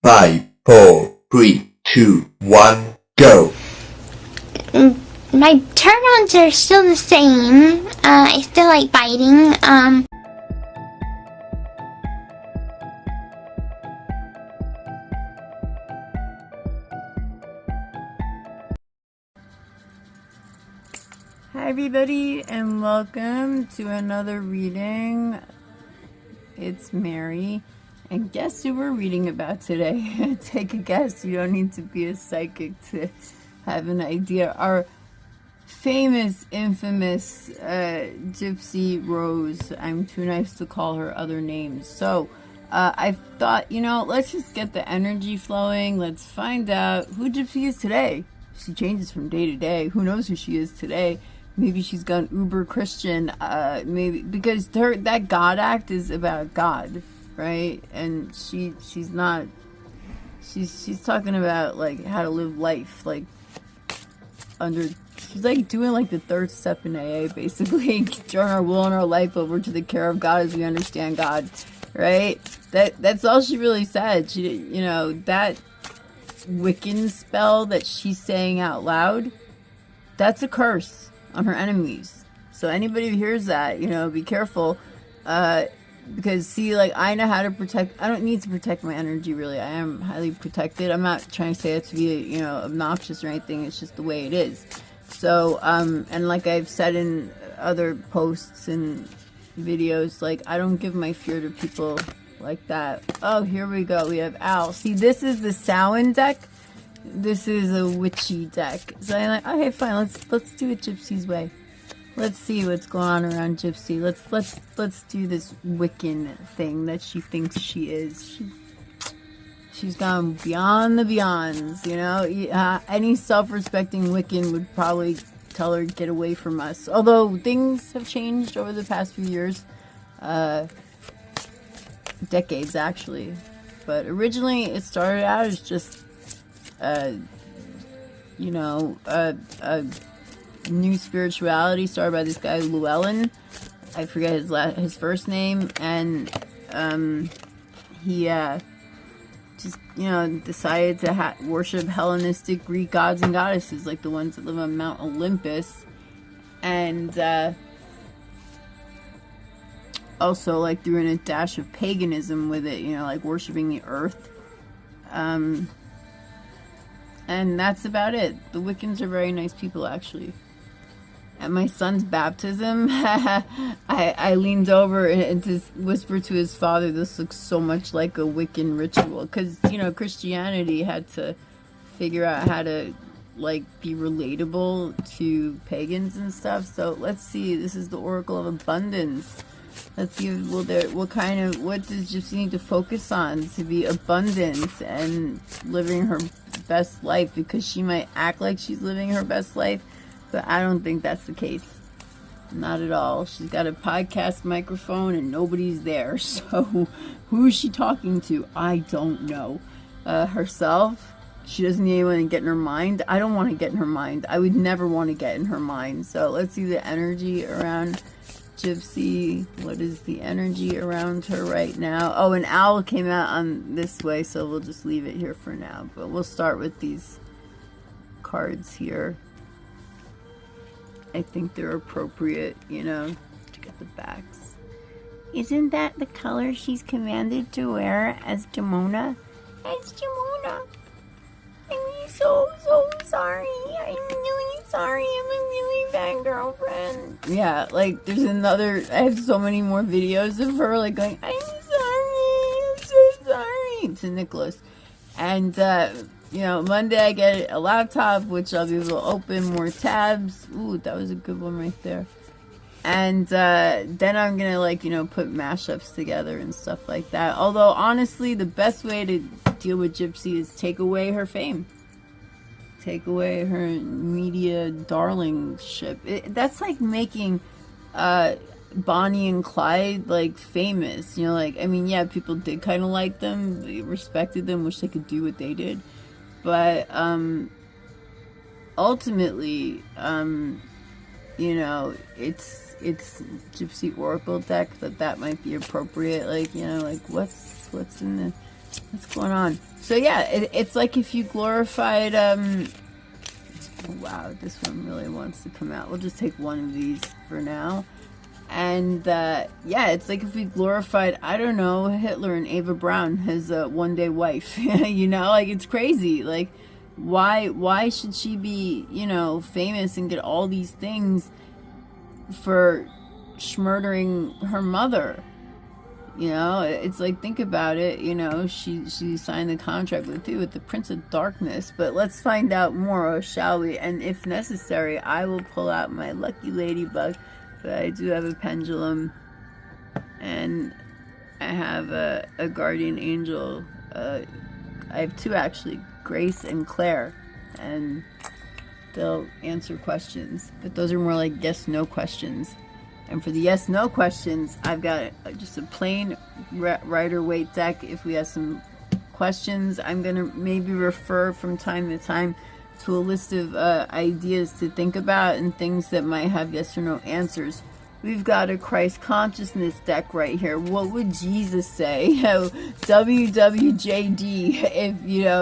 5, 4, 3, 2, 1, go! My turn-ons are still the same. I still like biting. Hi everybody and welcome to another reading. It's Mary, and guess who we're reading about today? Take a guess. You don't need to be a psychic to have an idea. Our famous, infamous Gypsy Rose. I'm too nice to call her other names. So I thought, let's just get the energy flowing. Let's find out who Gypsy is today. She changes from day to day. Who knows who she is today? Maybe she's gone uber Christian, maybe because that God act is about God, right? And she's not. She's talking about like how to live life, like she's like doing like the third step in AA, basically turn our will and our life over to the care of God as we understand God, right? That's all she really said. She, that Wiccan spell that she's saying out loud, that's a curse on her enemies. So anybody who hears that, be careful, because see, like, I know how to protect. I don't need to protect my energy, really. I am highly protected. I'm not trying to say it to be obnoxious or anything. It's just the way it is. So and like I've said in other posts and videos, like, I don't give my fear to people like that. Oh, here we go. We have Al. See, this is the Samhain deck. This is a witchy deck. So I'm like, okay, fine. Let's do it Gypsy's way. Let's see what's going on around Gypsy. Let's do this Wiccan thing that she thinks she is. She's gone beyond the beyonds. Any self-respecting Wiccan would probably tell her, get away from us. Although things have changed over the past few years, decades actually. But originally, it started out as just a new spirituality started by this guy Llewellyn. I forget his first name, and he just decided to worship Hellenistic Greek gods and goddesses, like the ones that live on Mount Olympus, and also like threw in a dash of paganism with it, like worshiping the earth. And that's about it. The Wiccans are very nice people, actually. At my son's baptism, I leaned over and to whisper to his father, this looks so much like a Wiccan ritual. Because, Christianity had to figure out how to, like, be relatable to pagans and stuff. So let's see. This is the Oracle of Abundance. Let's see what does Gypsy need to focus on to be abundant and living her best life, because she might act like she's living her best life, but I don't think that's the case. Not at all. She's got a podcast microphone and nobody's there, so who is she talking to? I don't know. Herself? She doesn't need anyone to get in her mind. I don't want to get in her mind. I would never want to get in her mind. So let's see the energy around Gypsy. What is the energy around her right now? Oh, an owl came out on this way, so we'll just leave it here for now. But we'll start with these cards here. I think they're appropriate, to get the backs. Isn't that the color she's commanded to wear as Jamona? As Jamona. I'm so sorry. I'm really sorry. I'm a really bad girlfriend. Yeah, like there's another. I have so many more videos of her like going, I'm so sorry to Nicholas. And Monday I get a laptop, which I'll be able to open more tabs. Ooh, that was a good one right there. And then I'm gonna put mashups together and stuff like that. Although honestly, the best way to deal with Gypsy is take away her fame, take away her media darlingship. That's like making Bonnie and Clyde like famous. People did kind of like them, they respected them, wish they could do what they did, but ultimately, it's Gypsy Oracle deck that might be appropriate. What's in What's going on? So yeah, it's like if you glorified, oh, wow, this one really wants to come out. We'll just take one of these for now. And yeah, it's like if we glorified, I don't know, Hitler and Ava Braun, his one-day wife. You know, like, it's crazy. Like, why should she be, you know, famous and get all these things for murdering her mother? You know, it's like, think about it. You know, she signed the contract with you, with the Prince of Darkness. But let's find out more, shall we? And if necessary, I will pull out my lucky ladybug. But I do have a pendulum, and I have a guardian angel. I have two, actually, Grace and Claire, and they'll answer questions. But those are more like yes-no questions. And for the yes-no questions, I've got just a plain Rider-Waite deck. If we have some questions, I'm going to maybe refer from time to time to a list of ideas to think about and things that might have yes or no answers. We've got a Christ consciousness deck right here. What would Jesus say? WWJD,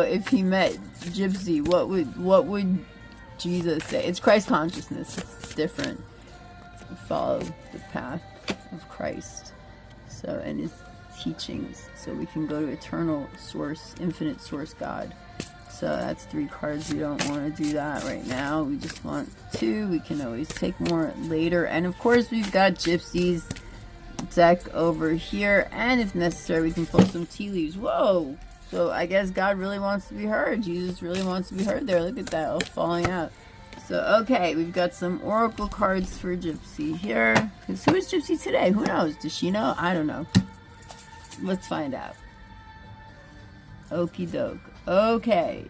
if he met Gypsy, what would Jesus say? It's Christ consciousness. It's different. Follow the path of Christ. So, and his teachings. So we can go to eternal source, infinite source God. So that's 3 cards. We don't want to do that right now. We just want 2. We can always take more later. And of course, we've got Gypsy's deck over here. And if necessary, we can pull some tea leaves. Whoa! So I guess God really wants to be heard. Jesus really wants to be heard there. Look at that, all falling out. So, okay, we've got some oracle cards for Gypsy here. Because who is Gypsy today? Who knows? Does she know? I don't know. Let's find out. Okie doke. Okay,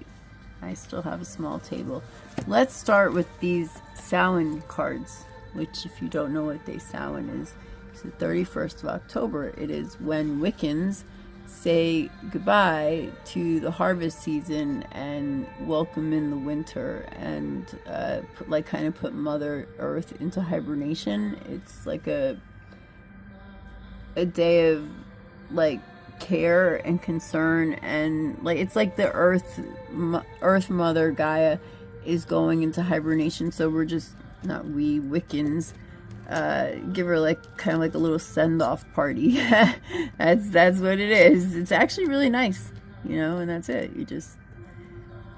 I still have a small table. Let's start with these Samhain cards, which, if you don't know what day Samhain is, it's the 31st of October. It is when Wiccans say goodbye to the harvest season and welcome in the winter, and kind of put Mother Earth into hibernation. It's like a day of like care and concern, and like it's like the earth mother Gaia is going into hibernation. So we're just, not we Wiccans, give her like kind of like a little send-off party. that's what it is. It's actually really nice, you know, and that's it. You just,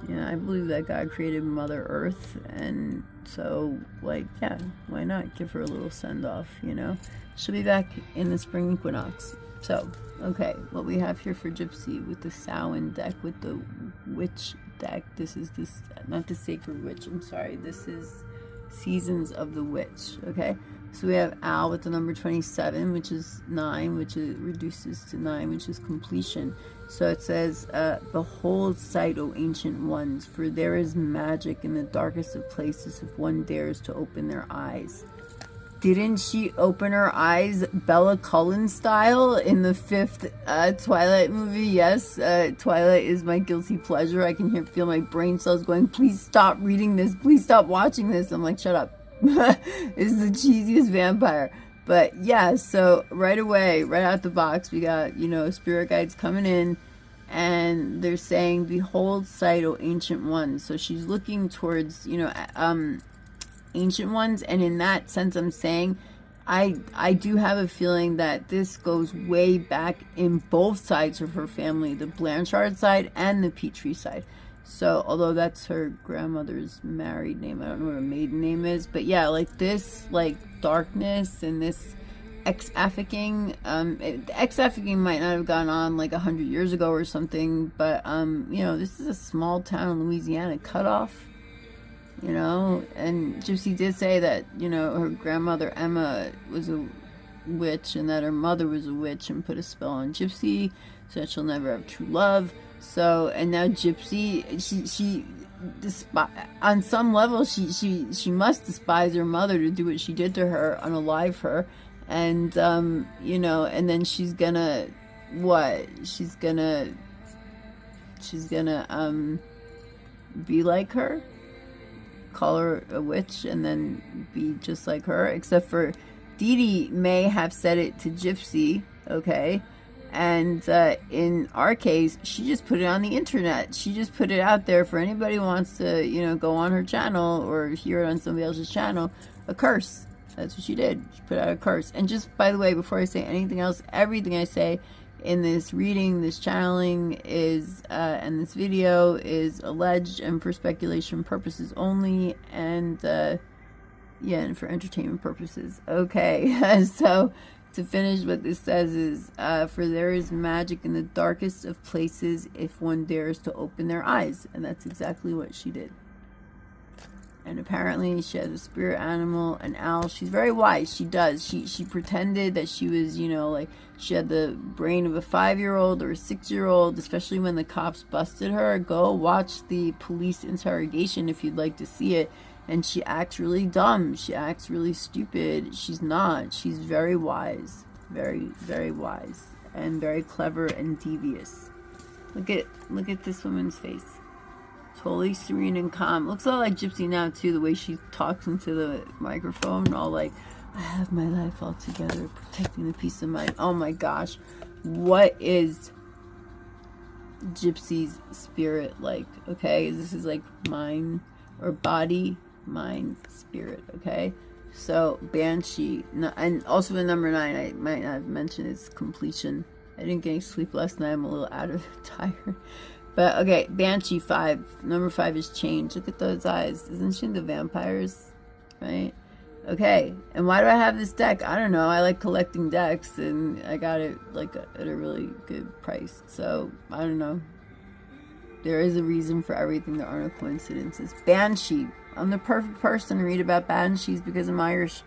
you know, I believe that God created Mother Earth, and so, like, yeah, why not give her a little send-off, you know? She'll be back in the spring equinox. So, okay, what we have here for Gypsy with the Samhain deck, with the Witch deck. This is this, not the Sacred Witch, I'm sorry. This is Seasons of the Witch, okay? So we have Al with the number 27, which is 9, which reduces to 9, which is completion. So it says, behold sight, O ancient ones, for there is magic in the darkest of places if one dares to open their eyes. Didn't she open her eyes Bella Cullen style in the 5th Twilight movie? Yes, Twilight is my guilty pleasure. I can feel my brain cells going, please stop reading this, please stop watching this. I'm like, shut up. It's the cheesiest vampire. But yeah, so right away, right out the box, we got, you know, spirit guides coming in, and they're saying, behold sight, O ancient ones. So she's looking towards, you know, ancient ones, and in that sense I'm saying I do have a feeling that this goes way back in both sides of her family, the Blanchard side and the Petrie side. So although that's her grandmother's married name, I don't know what her maiden name is, but yeah, like this, like darkness and this ex-African, ex-African might not have gone on like 100 years ago or something, but you know, this is a small town in Louisiana, cut off. You know, and Gypsy did say that, you know, her grandmother Emma was a witch, and that her mother was a witch and put a spell on Gypsy so that she'll never have true love. So, and now Gypsy, she on some level, she must despise her mother to do what she did to her, unalive her, and you know, and then she's gonna what? She's gonna be like her. Call her a witch and then be just like her, except for DeeDee may have said it to Gypsy, okay, And in our case, she just put it on the internet. She just put it out there for anybody who wants to, you know, go on her channel or hear it on somebody else's channel. A curse. That's what she did. She put out a curse. And just, by the way, before I say anything else, everything I say in this reading, this channeling is, and this video is alleged and for speculation purposes only. And, yeah, and for entertainment purposes. Okay, so to finish, what this says is, for there is magic in the darkest of places if one dares to open their eyes. And that's exactly what she did. And apparently she has a spirit animal, an owl. She's very wise. She does. She pretended that she was, you know, like she had the brain of a 5-year-old or a 6-year-old, especially when the cops busted her. Go watch the police interrogation if you'd like to see it. And she acts really dumb. She acts really stupid. She's not. She's very wise. Very, very wise. And very clever and devious. Look at this woman's face. Totally serene and calm. Looks a lot like Gypsy now too, the way she talks into the microphone. All like, I have my life all together, protecting the peace of mind. Oh my gosh. What is Gypsy's spirit like? Okay, this is like mind or body, mind, spirit. Okay, so Banshee, and also the number 9, I might not have mentioned its completion. I didn't get any sleep last night. I'm a little out of tired. But okay, Banshee 5. Number 5 is change. Look at those eyes. Isn't she into vampires? Right? Okay. And why do I have this deck? I don't know. I like collecting decks, and I got it like at a really good price. So I don't know. There is a reason for everything. There are no coincidences. Banshee. I'm the perfect person to read about banshees because I'm Irish.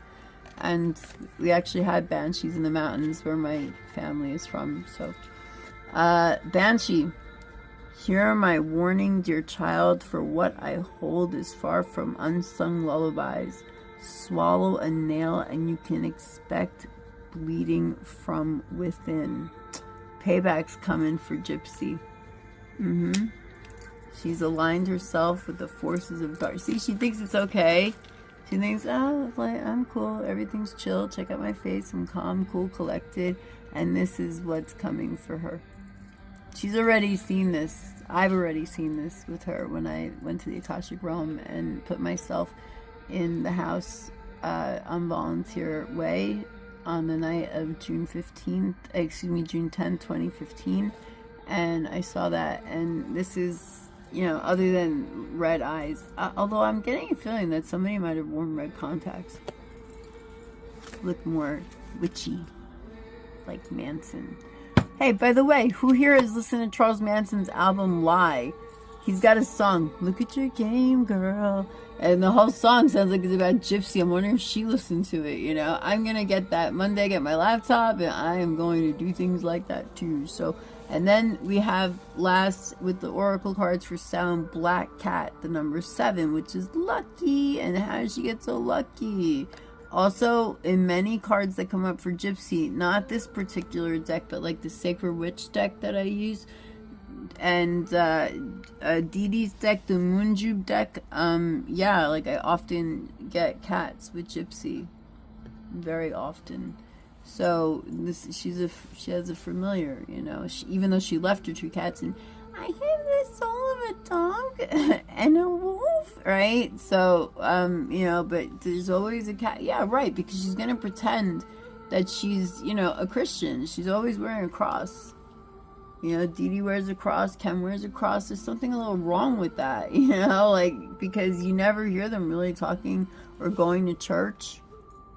And we actually had banshees in the mountains where my family is from. So, Banshee. Hear my warning, dear child, for what I hold is far from unsung lullabies. Swallow a nail and you can expect bleeding from within. Payback's coming for Gypsy. She's aligned herself with the forces of dark. See, she thinks it's okay. She thinks, oh, like, I'm cool. Everything's chill. Check out my face. I'm calm, cool, collected. And this is what's coming for her. She's already seen this. I've already seen this with her when I went to the Akashic realm and put myself in the house on volunteer way on the night of June 10th, 2015. And I saw that, and this is, you know, other than red eyes, although I'm getting a feeling that somebody might have worn red contacts. Look more witchy, like Manson. Hey, by the way, who here has listened to Charles Manson's album Lie? He's got a song, Look at Your Game, Girl. And the whole song sounds like it's about Gypsy. I'm wondering if she listened to it, you know. I'm going to get that Monday, get my laptop, and I am going to do things like that too. So, and then we have last with the Oracle cards for sound, Black Cat, the number 7, which is lucky. And how did she get so lucky? Also, in many cards that come up for Gypsy, not this particular deck, but like the Sacred Witch deck that I use, and DeeDee's deck, the Moonjube deck, yeah, like I often get cats with Gypsy, very often. So this, she has a familiar, you know. Even though she left her 2 cats, and I have the soul of a dog and a wolf, right? So, you know, but there's always a cat. Yeah, right, because she's going to pretend that she's, you know, a Christian. She's always wearing a cross. You know, DeeDee wears a cross, Ken wears a cross. There's something a little wrong with that, you know, like, because you never hear them really talking or going to church.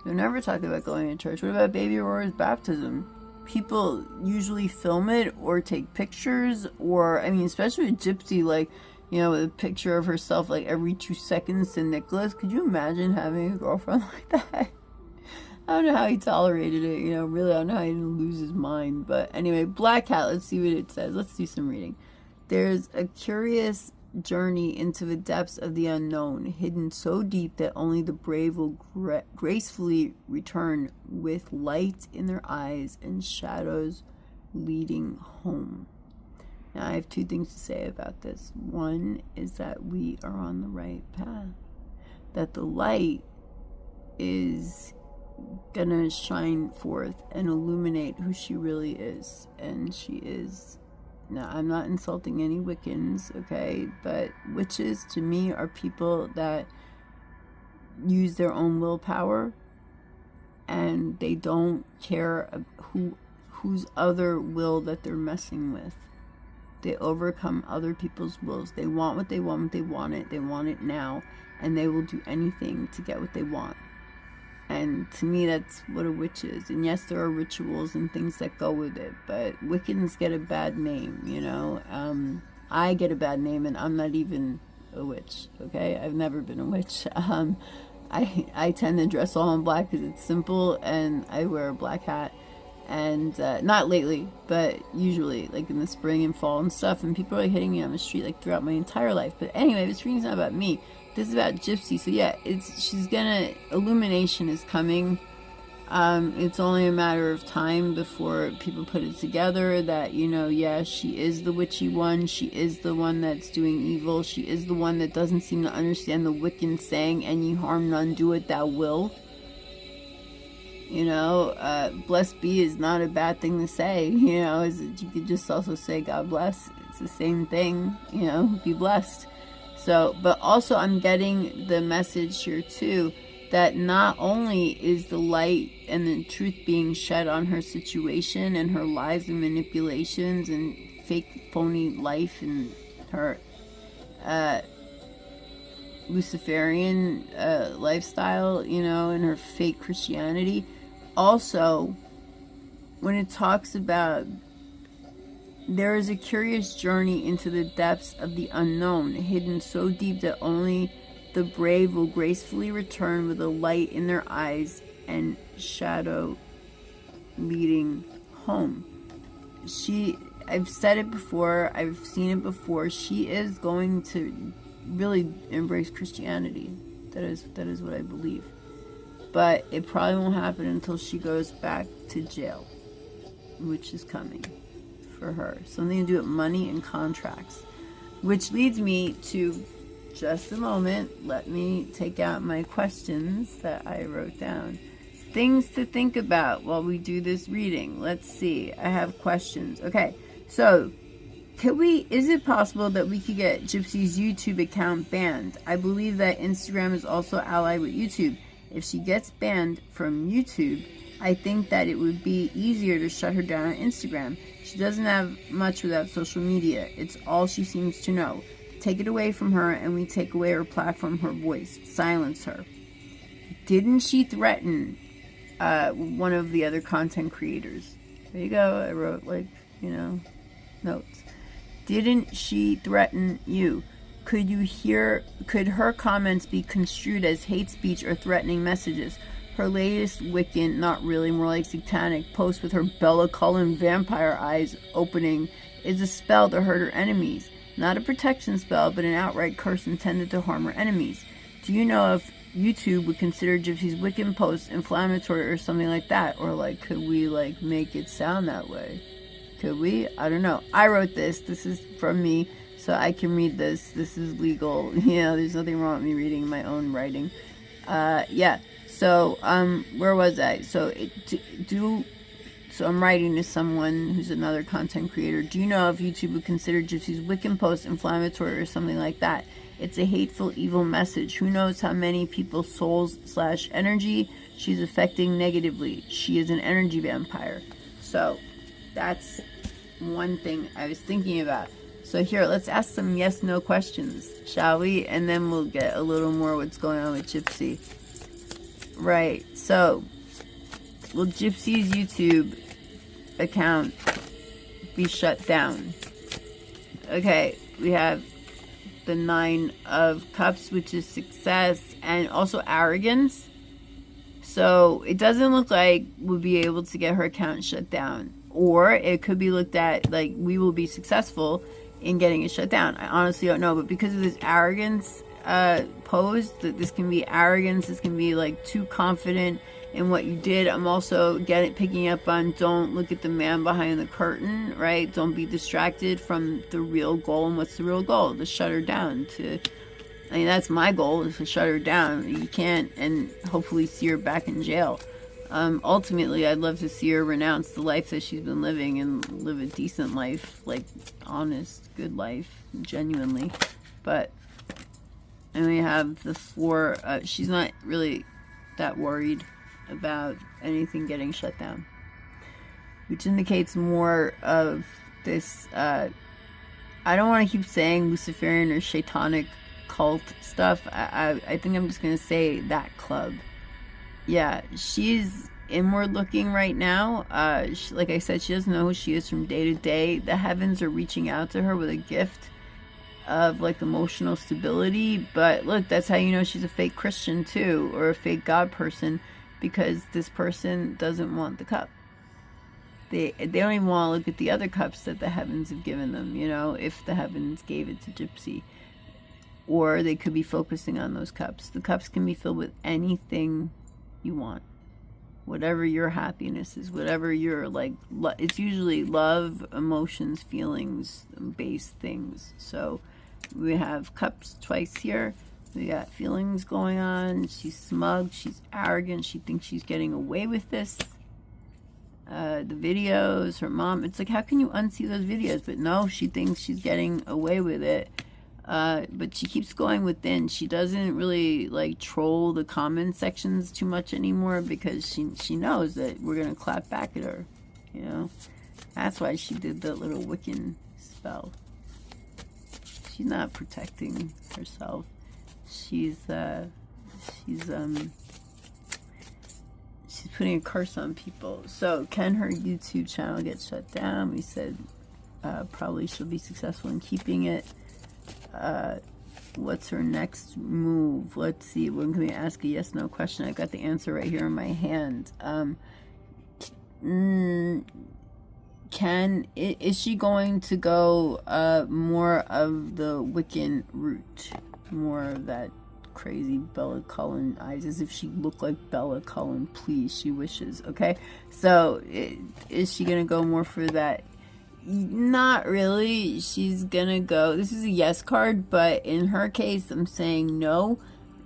They're never talking about going to church. What about baby Aurora's baptism? People usually film it or take pictures, or, I mean, especially with Gypsy, like, you know, with a picture of herself like every 2 seconds to Nicholas. Could you imagine having a girlfriend like that? I don't know how he tolerated it, you know, really, I don't know how he didn't lose his mind. But anyway, Black Cat, let's see what it says. Let's do some reading. There's a curious journey into the depths of the unknown, hidden so deep that only the brave will gracefully return with light in their eyes and shadows leading home. Now, I have 2 things to say about this. One is that we are on the right path, that the light is gonna shine forth and illuminate who she really is. And she is, now I'm not insulting any Wiccans, okay, but witches to me are people that use their own willpower, and they don't care whose other will that they're messing with. They overcome other people's wills. They want what they want when they want it. They want it now, and they will do anything to get what they want. And to me, that's what a witch is. And yes, there are rituals and things that go with it, but Wiccans get a bad name, you know. I get a bad name, and I'm not even a witch, okay? I've never been a witch. I tend to dress all in black because it's simple, and I wear a black hat. And not lately, but usually, like in the spring and fall and stuff, and people are hitting me on the street like throughout my entire life. But anyway, this reading's not about me. This is about Gypsy. So yeah, illumination is coming. It's only a matter of time before people put it together that, you know, yeah, she is the witchy one. She is the one that's doing evil. She is the one that doesn't seem to understand the Wiccan saying, "And ye harm none, do it thou will." You know, blessed be is not a bad thing to say. You know, you could just also say God bless. It's the same thing, you know, be blessed. So, but also I'm getting the message here too, that not only is the light and the truth being shed on her situation and her lies and manipulations and fake phony life and her Luciferian lifestyle, you know, and her fake Christianity. Also, when it talks about there is a curious journey into the depths of the unknown, hidden so deep that only the brave will gracefully return with a light in their eyes and shadow leading home. I've said it before, I've seen it before, she is going to really embrace Christianity. That is what I believe. But it probably won't happen until she goes back to jail, which is coming for her. Something to do with money and contracts. Which leads me to, just a moment, let me take out my questions that I wrote down. Things to think about while we do this reading. Let's see. I have questions. Okay, so is it possible that we could get Gypsy's YouTube account banned? I believe that Instagram is also allied with YouTube. If she gets banned from YouTube, I think that it would be easier to shut her down on Instagram. She doesn't have much without social media. It's all she seems to know. Take it away from her and we take away her platform, her voice. Silence her. Didn't she threaten one of the other content creators? There you go. I wrote, like, you know, notes. Didn't she threaten you? Could her comments be construed as hate speech or threatening messages? Her latest Wiccan, not really, more like satanic, post with her Bella Cullen vampire eyes opening is a spell to hurt her enemies. Not a protection spell, but an outright curse intended to harm her enemies. Do you know if YouTube would consider Gypsy's Wiccan posts inflammatory or something like that? Or, like, could we, like, make it sound that way? Could we? I don't know. I wrote this. This is from me, so I can read this. This is legal. You know, there's nothing wrong with me reading my own writing. Yeah. So, where was I? So I'm writing to someone who's another content creator. Do you know if YouTube would consider Gypsy's Wiccan post inflammatory or something like that? It's a hateful, evil message. Who knows how many people's souls / energy she's affecting negatively. She is an energy vampire. So, that's one thing I was thinking about. So here, let's ask some yes/no questions, shall we? And then we'll get a little more what's going on with Gypsy. Right, so, will Gypsy's YouTube account be shut down? Okay, we have the 9 of Cups, which is success, and also arrogance. So, it doesn't look like we'll be able to get her account shut down. Or it could be looked at like we will be successful in getting it shut down. I honestly don't know, but because of this arrogance posed, that this can be arrogance, this can be like too confident in what you did. I'm also picking up on don't look at the man behind the curtain, right? Don't be distracted from the real goal. And what's the real goal? To shut her down. That's my goal, is to shut her down. You can't, and hopefully see her back in jail. Ultimately, I'd love to see her renounce the life that she's been living and live a decent life, like honest, good life, genuinely. But, and we have the 4, she's not really that worried about anything getting shut down, which indicates more of this, I don't want to keep saying Luciferian or Shaitanic cult stuff. I think I'm just going to say that club. Yeah, she's inward looking right now. Like I said, she doesn't know who she is from day to day. The heavens are reaching out to her with a gift of like emotional stability. But look, that's how you know she's a fake Christian too, or a fake God person, because this person doesn't want the cup. They don't even want to look at the other cups that the heavens have given them, you know, if the heavens gave it to Gypsy. Or they could be focusing on those cups. The cups can be filled with anything you want, whatever your happiness is, whatever your like, it's usually love, emotions, feelings based things. So we have cups twice here. We got feelings going on. She's smug, she's arrogant, she thinks she's getting away with this. The videos, her mom, it's like, how can you unsee those videos? But no, she thinks she's getting away with it. But she keeps going within. She doesn't really like troll the comment sections too much anymore, because she knows that we're gonna clap back at her, you know. That's why she did the little Wiccan spell. She's not protecting herself. She's putting a curse on people. So can her YouTube channel get shut down? We said probably she'll be successful in keeping it. What's her next move? Let's see. When can we ask a yes no question? I've got the answer right here in my hand. Is she going to go more of the Wiccan route, more of that crazy Bella Cullen eyes, as if she looked like Bella Cullen, please, she wishes. Okay, so is she gonna go more for that? Not really. She's gonna go, this is a yes card, but in her case I'm saying no,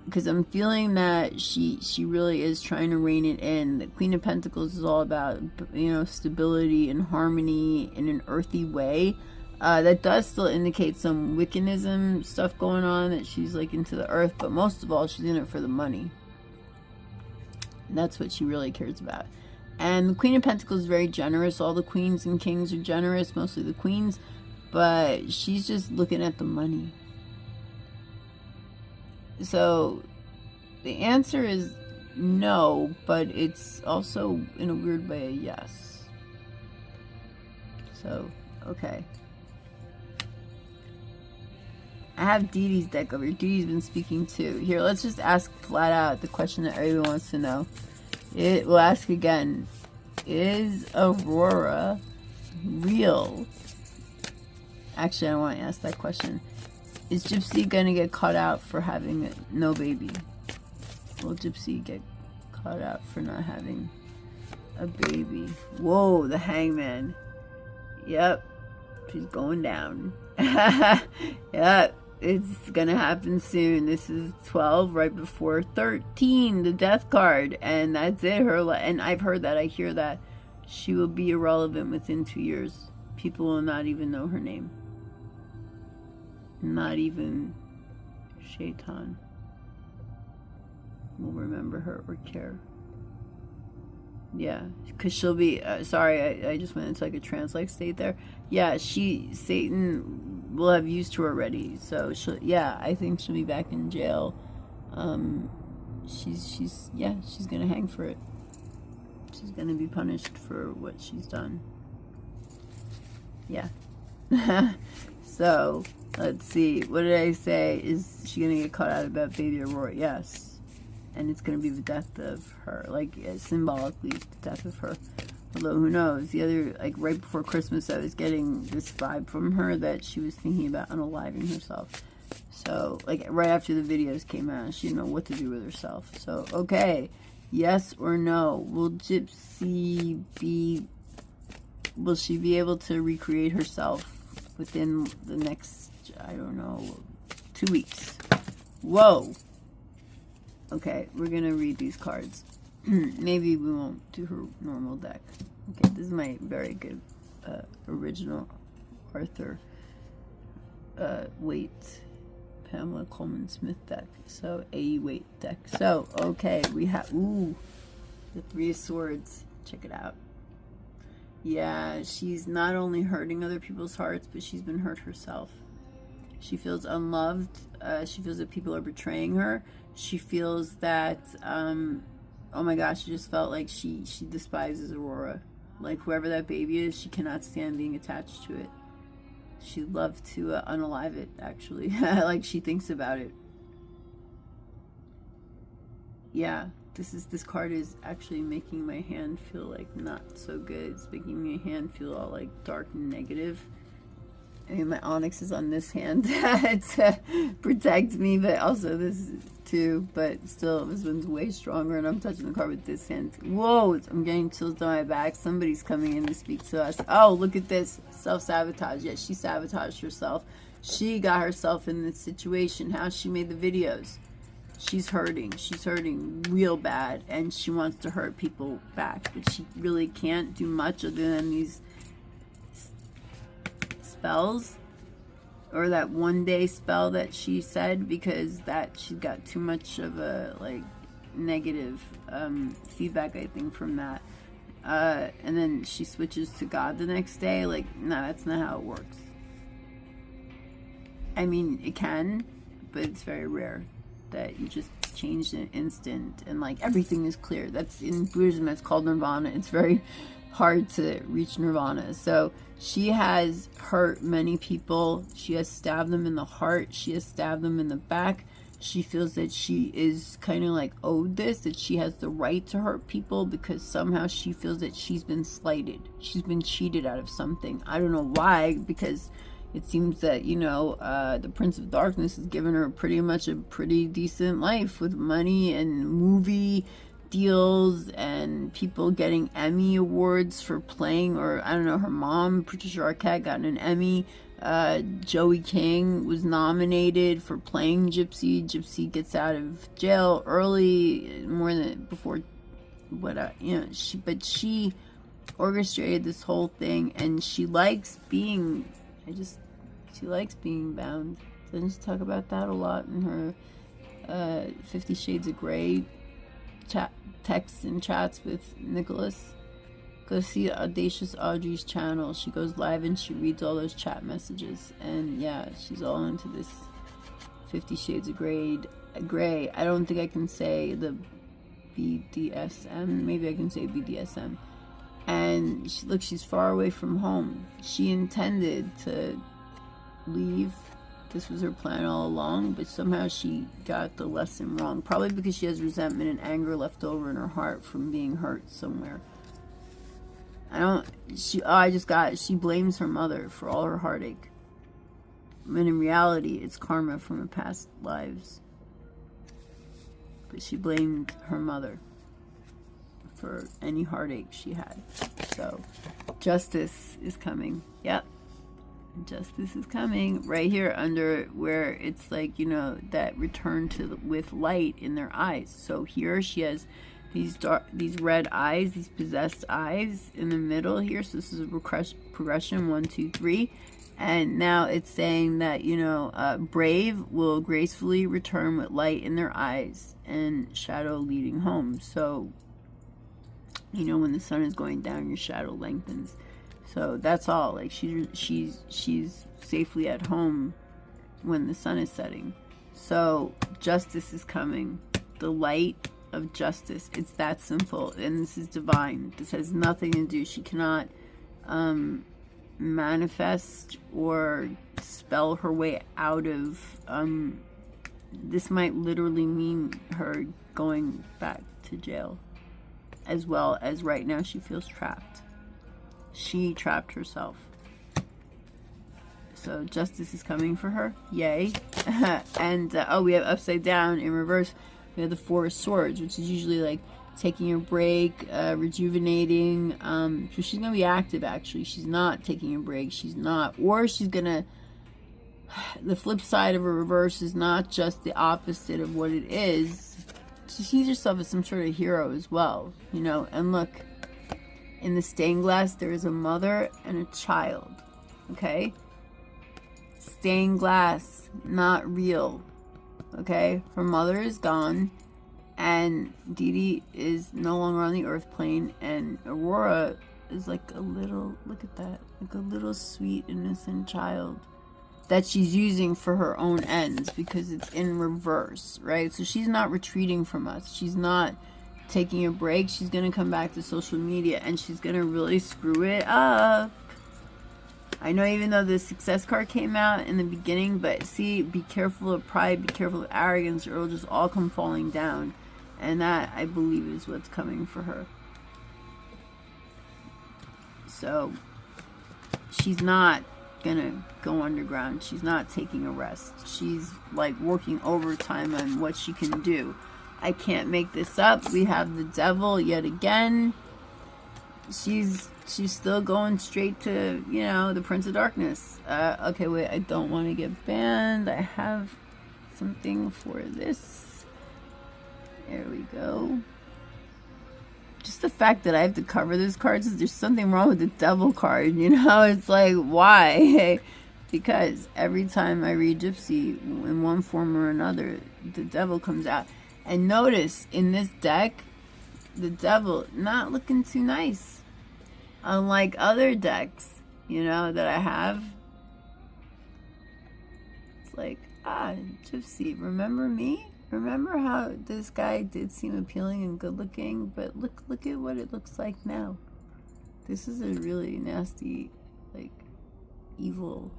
because I'm feeling that she really is trying to rein it in. The Queen of Pentacles is all about, you know, stability and harmony in an earthy way. That does still indicate some Wiccanism stuff going on, that she's like into the earth, but most of all she's in it for the money. That's what she really cares about. And the Queen of Pentacles is very generous. All the queens and kings are generous, mostly the queens, but she's just looking at the money. So the answer is no, but it's also in a weird way a yes. So, okay. I have DeeDee's deck over here. DeeDee's been speaking too. Here, let's just ask flat out the question that everyone wants to know. We'll ask again. Is Aurora real? Actually, I don't want to ask that question. Is Gypsy gonna get caught out for having no baby? Will Gypsy get caught out for not having a baby? Whoa, the Hangman. Yep, she's going down. Yep. It's gonna happen soon. This is 12 right before 13, the death card, and that's it. And I've heard that, I hear that she will be irrelevant within 2 years. People will not even know her name. Not even Shaitan will remember her or care. Yeah, because she'll be sorry, I just went into like a trance-like state there. Yeah, Satan will have used her already, so yeah, I think she'll be back in jail. She's gonna hang for it. She's gonna be punished for what she's done. Yeah. So let's see, what did I say? Is she gonna get caught out about baby Aurora? Yes. And it's going to be the death of her, like symbolically the death of her. Although who knows? The other, like right before Christmas, I was getting this vibe from her that she was thinking about unaliving herself. So like right after the videos came out, she didn't know what to do with herself. So okay, yes or no? Will Gypsy will she be able to recreate herself within the next, I don't know, 2 weeks? Whoa. Okay, we're gonna read these cards. Maybe we won't do her normal deck. Okay, this is my very good original Arthur Waite Pamela Coleman Smith deck. So A Waite deck. So okay, we have the Three of Swords. Check it out. Yeah, she's not only hurting other people's hearts, but she's been hurt herself. She feels unloved. She feels that people are betraying her. She feels that, oh my gosh, she just felt like she despises Aurora. Like whoever that baby is, she cannot stand being attached to it. She'd love to unalive it, actually. Like she thinks about it. Yeah, this card is actually making my hand feel like not so good. It's making my hand feel all like dark and negative. I mean, my onyx is on this hand to protect me, but also this too. But still, this one's way stronger, and I'm touching the card with this hand. Whoa, I'm getting chills down my back. Somebody's coming in to speak to us. Oh, look at this. Self-sabotage. Yeah, she sabotaged herself. She got herself in this situation. How she made the videos. She's hurting. She's hurting real bad, and she wants to hurt people back, but she really can't do much other than these spells, or that one day spell that she said, because that she got too much of a like negative feedback, I think, from that, and then she switches to God the next day. Like, no, that's not how it works. I mean, it can, but it's very rare that you just change in an instant and like everything is clear. That's in Buddhism, it's called nirvana. It's very hard to reach nirvana. So she has hurt many people. She has stabbed them in the heart. She has stabbed them in the back. She feels that she is kind of like owed this, that she has the right to hurt people because somehow she feels that she's been slighted. She's been cheated out of something. I don't know why, because it seems that, you know, the Prince of Darkness has given her pretty much a pretty decent life with money and movie deals and people getting Emmy awards for playing, or I don't know, her mom, Patricia Arquette, got an Emmy. Joey King was nominated for playing Gypsy. Gypsy gets out of jail early, more than before, you know, she orchestrated this whole thing, and she likes being, she likes being bound. Doesn't she talk about that a lot in her 50 Shades of Grey texts and chats with Nicholas? Go see Audacious Audrey's channel. She goes live and she reads all those chat messages. And yeah, she's all into this 50 Shades of Grey. I don't think I can say the BDSM. Maybe I can say BDSM. And look, she's far away from home. She intended to leave. This was her plan all along, but somehow she got the lesson wrong. Probably because she has resentment and anger left over in her heart from being hurt somewhere. She blames her mother for all her heartache. When in reality, it's karma from her past lives. But she blamed her mother for any heartache she had. So, justice is coming. Yep. Justice is coming right here under where it's like, you know, that return to with light in their eyes. So here she has these red eyes, these possessed eyes in the middle here. So this is a progression 1, 2, 3, and now it's saying that, you know, brave will gracefully return with light in their eyes and shadow leading home. So, you know, when the sun is going down, your shadow lengthens. So that's all. Like she's safely at home when the sun is setting. So justice is coming. The light of justice. It's that simple. And this is divine. This has nothing to do. She cannot manifest or spell her way out of this might literally mean her going back to jail, as well as right now she feels trapped. She trapped herself. So justice is coming for her. Yay. And we have upside down in reverse. We have the Four of Swords, which is usually like taking a break, rejuvenating. So she's going to be active, actually. She's not taking a break. She's not. Or she's going to... The flip side of a reverse is not just the opposite of what it is. she sees herself as some sort of hero as well, you know. And look, in the stained glass, there is a mother and a child, okay? Stained glass, not real, okay? Her mother is gone, and DeeDee is no longer on the earth plane, and Aurora is like a little, look at that, like a little sweet, innocent child that she's using for her own ends, because it's in reverse, right? So she's not retreating from us. She's not taking a break. She's going to come back to social media, and she's going to really screw it up. I know, even though the success card came out in the beginning, but see, be careful of pride, be careful of arrogance, or it'll just all come falling down. And that, I believe, is what's coming for her. So she's not gonna go underground. She's not taking a rest. She's like working overtime on what she can do. I can't make this up. We have the devil yet again. She's still going straight to, you know, the Prince of Darkness. Okay, wait, I don't want to get banned. I have something for this. There we go. Just the fact that I have to cover this card says there's something wrong with the devil card, you know? It's like, why? Because every time I read Gypsy, in one form or another, the devil comes out. And notice, in this deck, the devil not looking too nice. Unlike other decks, you know, that I have. It's like, Gypsy, remember me? Remember how this guy did seem appealing and good looking, but look at what it looks like now. This is a really nasty, like, evil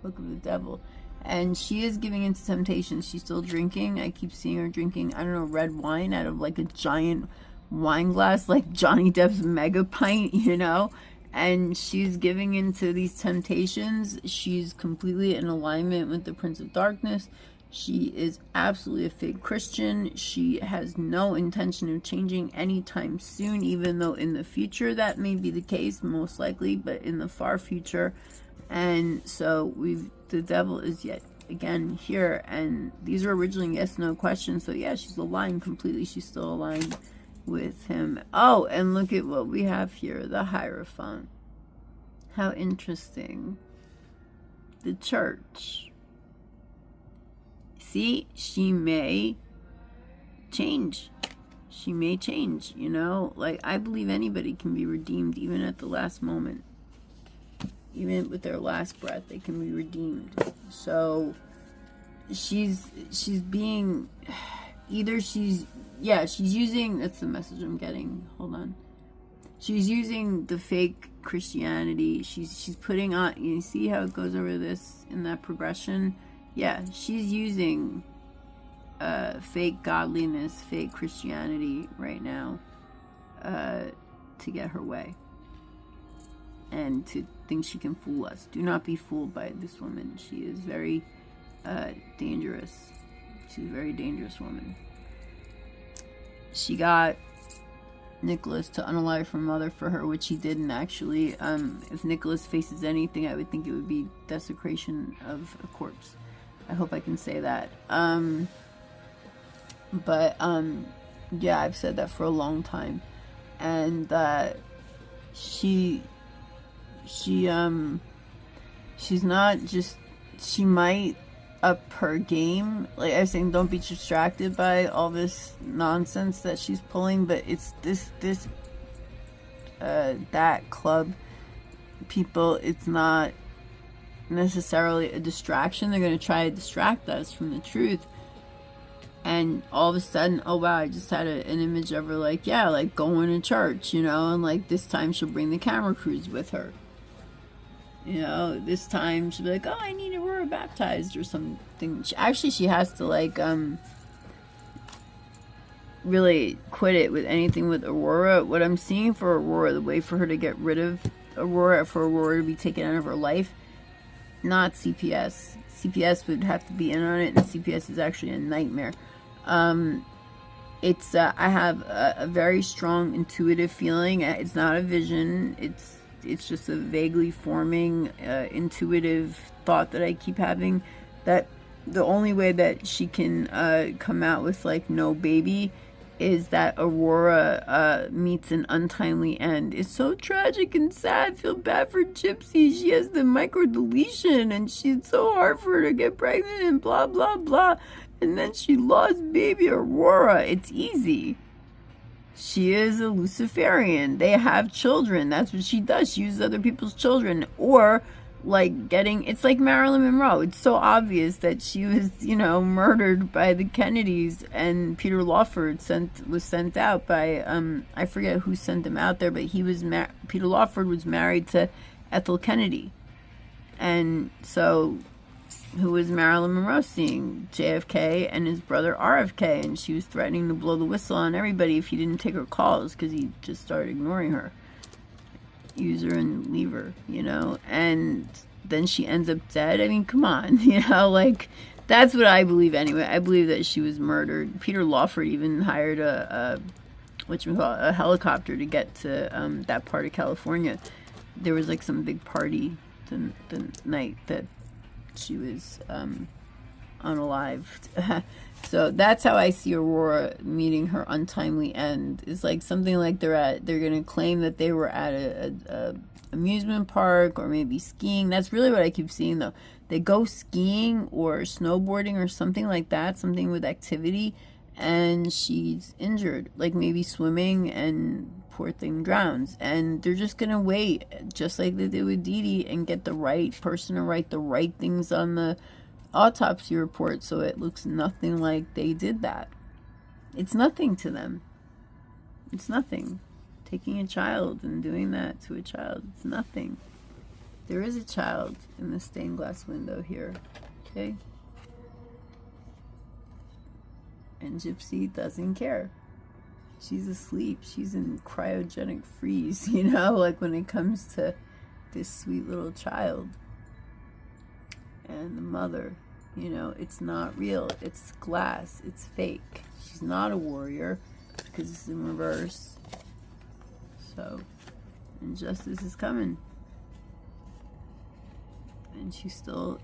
look of the devil. And she is giving into temptation. She's still drinking. I keep seeing her drinking, I don't know, red wine out of like a giant wine glass, like Johnny Depp's mega pint, you know? And she's giving into these temptations. She's completely in alignment with the Prince of Darkness. She is absolutely a fake Christian. She has no intention of changing anytime soon, even though in the future that may be the case, most likely, but in the far future. And so the devil is yet again here, and these are originally yes/no questions. So yeah, she's aligned completely. She's still aligned with him. Oh, and look at what we have here, the Hierophant. How interesting. The church. See, she may change. She may change, you know? Like, I believe anybody can be redeemed even at the last moment. Even with their last breath, they can be redeemed. So, she's being, either she's using, that's the message I'm getting. Hold on. She's using the fake Christianity. She's putting on, you see how it goes over this in that progression? Yeah, she's using fake godliness, fake Christianity right now to get her way. And to think she can fool us. Do not be fooled by this woman. She is very dangerous. She's a very dangerous woman. She got Nicholas to unalive her mother for her, which he didn't actually. If Nicholas faces anything, I would think it would be desecration of a corpse. I hope I can say that. Yeah, I've said that for a long time. And she's not just, she might up her game. Like I was saying, don't be distracted by all this nonsense that she's pulling, but it's that club people, it's not necessarily a distraction. They're going to try to distract us from the truth. And all of a sudden, oh wow, I just had an image of her like, yeah, like going to church, you know, and like this time she'll bring the camera crews with her. You know, this time she'll be like, oh, I need Aurora baptized or something. She has to like really quit it with anything with Aurora. What I'm seeing for Aurora, the way for her to get rid of Aurora, for Aurora to be taken out of her life, not CPS. CPS would have to be in on it, and CPS is actually a nightmare. It's I have a very strong intuitive feeling. It's not a vision. It's just a vaguely forming intuitive thought that I keep having, that the only way that she can come out with like no baby is that Aurora meets an untimely end. It's so tragic and sad. Feel bad for Gypsy. She has the microdeletion and it's so hard for her to get pregnant and blah blah blah. And then she lost baby Aurora. It's easy. She is a Luciferian. They have children. That's what she does. She uses other people's children. Or like it's like Marilyn Monroe. It's so obvious that she was, murdered by the Kennedys, and Peter Lawford was sent out by I forget who sent him out there, but Peter Lawford was married to Ethel Kennedy. And so who was Marilyn Monroe seeing? JFK and his brother RFK, and she was threatening to blow the whistle on everybody if he didn't take her calls because he just started ignoring her. Use her and leave her, and then she ends up dead. I mean, come on, like that's what I believe anyway. I believe that she was murdered. Peter Lawford even hired a helicopter to get to that part of California. There was like some big party the night that she was unalived. So that's how I see Aurora meeting her untimely end. It's like something like they're gonna claim that they were at a amusement park or maybe skiing. That's really what I keep seeing though. They go skiing or snowboarding or something like that, something with activity, and she's injured, like maybe swimming, and poor thing drowns. And they're just gonna wait, just like they did with DeeDee, and get the right person to write the right things on the autopsy report so it looks nothing like they did that. It's nothing to them. It's nothing. Taking a child and doing that to a child, it's nothing. There is a child in the stained glass window here, okay? And Gypsy doesn't care. She's asleep. She's in cryogenic freeze, like when it comes to this sweet little child. And the mother, it's not real. It's glass. It's fake. She's not a warrior because it's in reverse. So, injustice is coming. And she's still,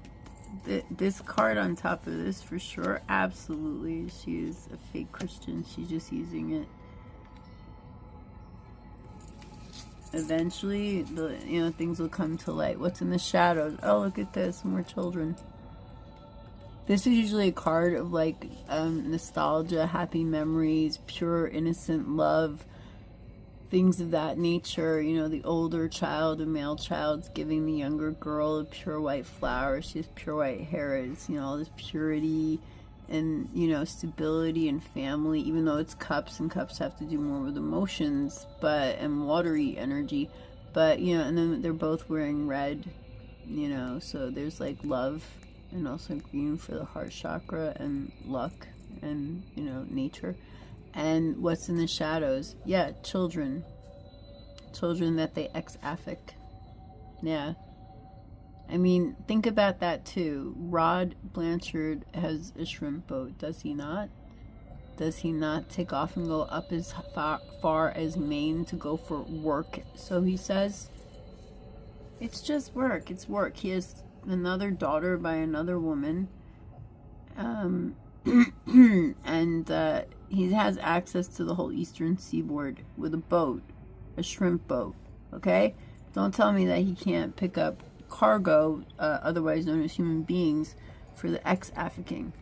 this card on top of this for sure, absolutely. She is a fake Christian. She's just using it. Eventually, things will come to light. What's in the shadows? Oh, look at this. More children. This is usually a card of like nostalgia, happy memories, pure innocent love, things of that nature. The older child, the male child's giving the younger girl a pure white flower. She has pure white hair. It's, all this purity and, stability and family, even though it's cups, and cups have to do more with emotions, and watery energy. But, and then they're both wearing red, so there's like love, and also green for the heart chakra and luck and, nature. And what's in the shadows? Yeah, children. Children that they ex-affic. Yeah. I mean, think about that too. Rod Blanchard has a shrimp boat, does he not? Does he not take off and go up as far as Maine to go for work? So he says, it's just work. It's work. He has another daughter by another woman. And he has access to the whole eastern seaboard with a boat, a shrimp boat, okay? Don't tell me that he can't pick up cargo, otherwise known as human beings, for the ex-African.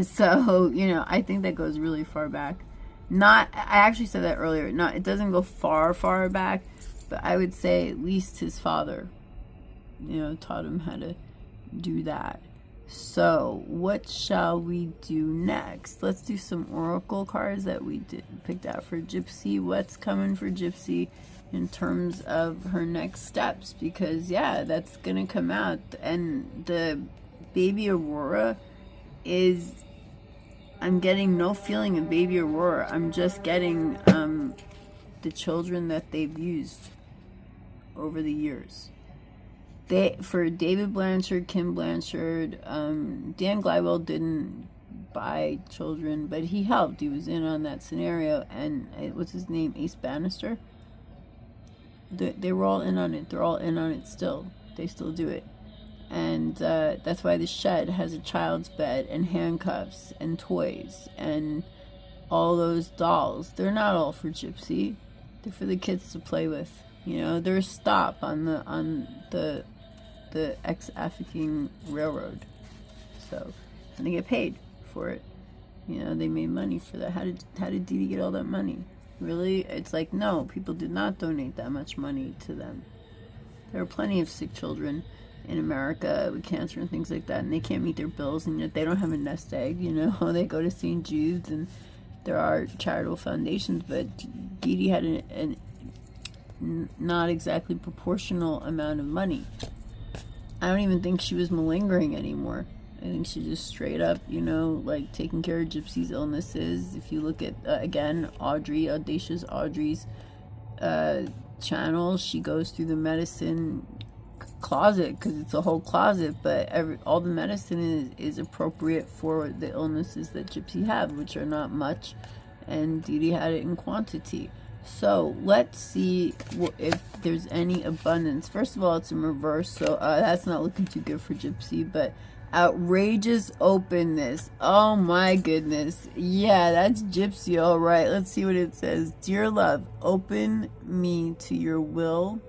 So, I think that goes really far back. I actually said that earlier. It doesn't go far back, but I would say at least his father, taught him how to do that. So, what shall we do next? Let's do some oracle cards that we picked out for Gypsy. What's coming for Gypsy in terms of her next steps? Because, yeah, that's going to come out. And the baby Aurora is... I'm getting no feeling of baby Aurora. I'm just getting the children that they've used over the years. For David Blanchard, Kim Blanchard, Dan Glywell didn't buy children, but he helped. He was in on that scenario. And what's his name? Ace Bannister? They were all in on it. They're all in on it still. They still do it. And that's why the shed has a child's bed and handcuffs and toys and all those dolls. They're not all for Gypsy. They're for the kids to play with. You know, they're a stop on the ex-African railroad. So, and they get paid for it. You know, they made money for that. How did DeeDee get all that money? Really? It's like, no, people did not donate that much money to them. There are plenty of sick children in America with cancer and things like that, and they can't meet their bills, and yet they don't have a nest egg, you know. They go to St. Jude's, and there are charitable foundations, but DeeDee had an not exactly proportional amount of money. I don't even think she was malingering anymore. I think she just straight up, you know, like taking care of Gypsy's illnesses. If you look at, again, Audacious Audrey's channel, she goes through the medicine closet, because it's a whole closet, but all the medicine is appropriate for the illnesses that Gypsy have, which are not much, and DeeDee had it in quantity. So let's see if there's any abundance. First of all, it's in reverse, so that's not looking too good for Gypsy. But outrageous openness, oh my goodness, yeah, that's Gypsy. All right, let's see what it says. Dear love, open me to your will.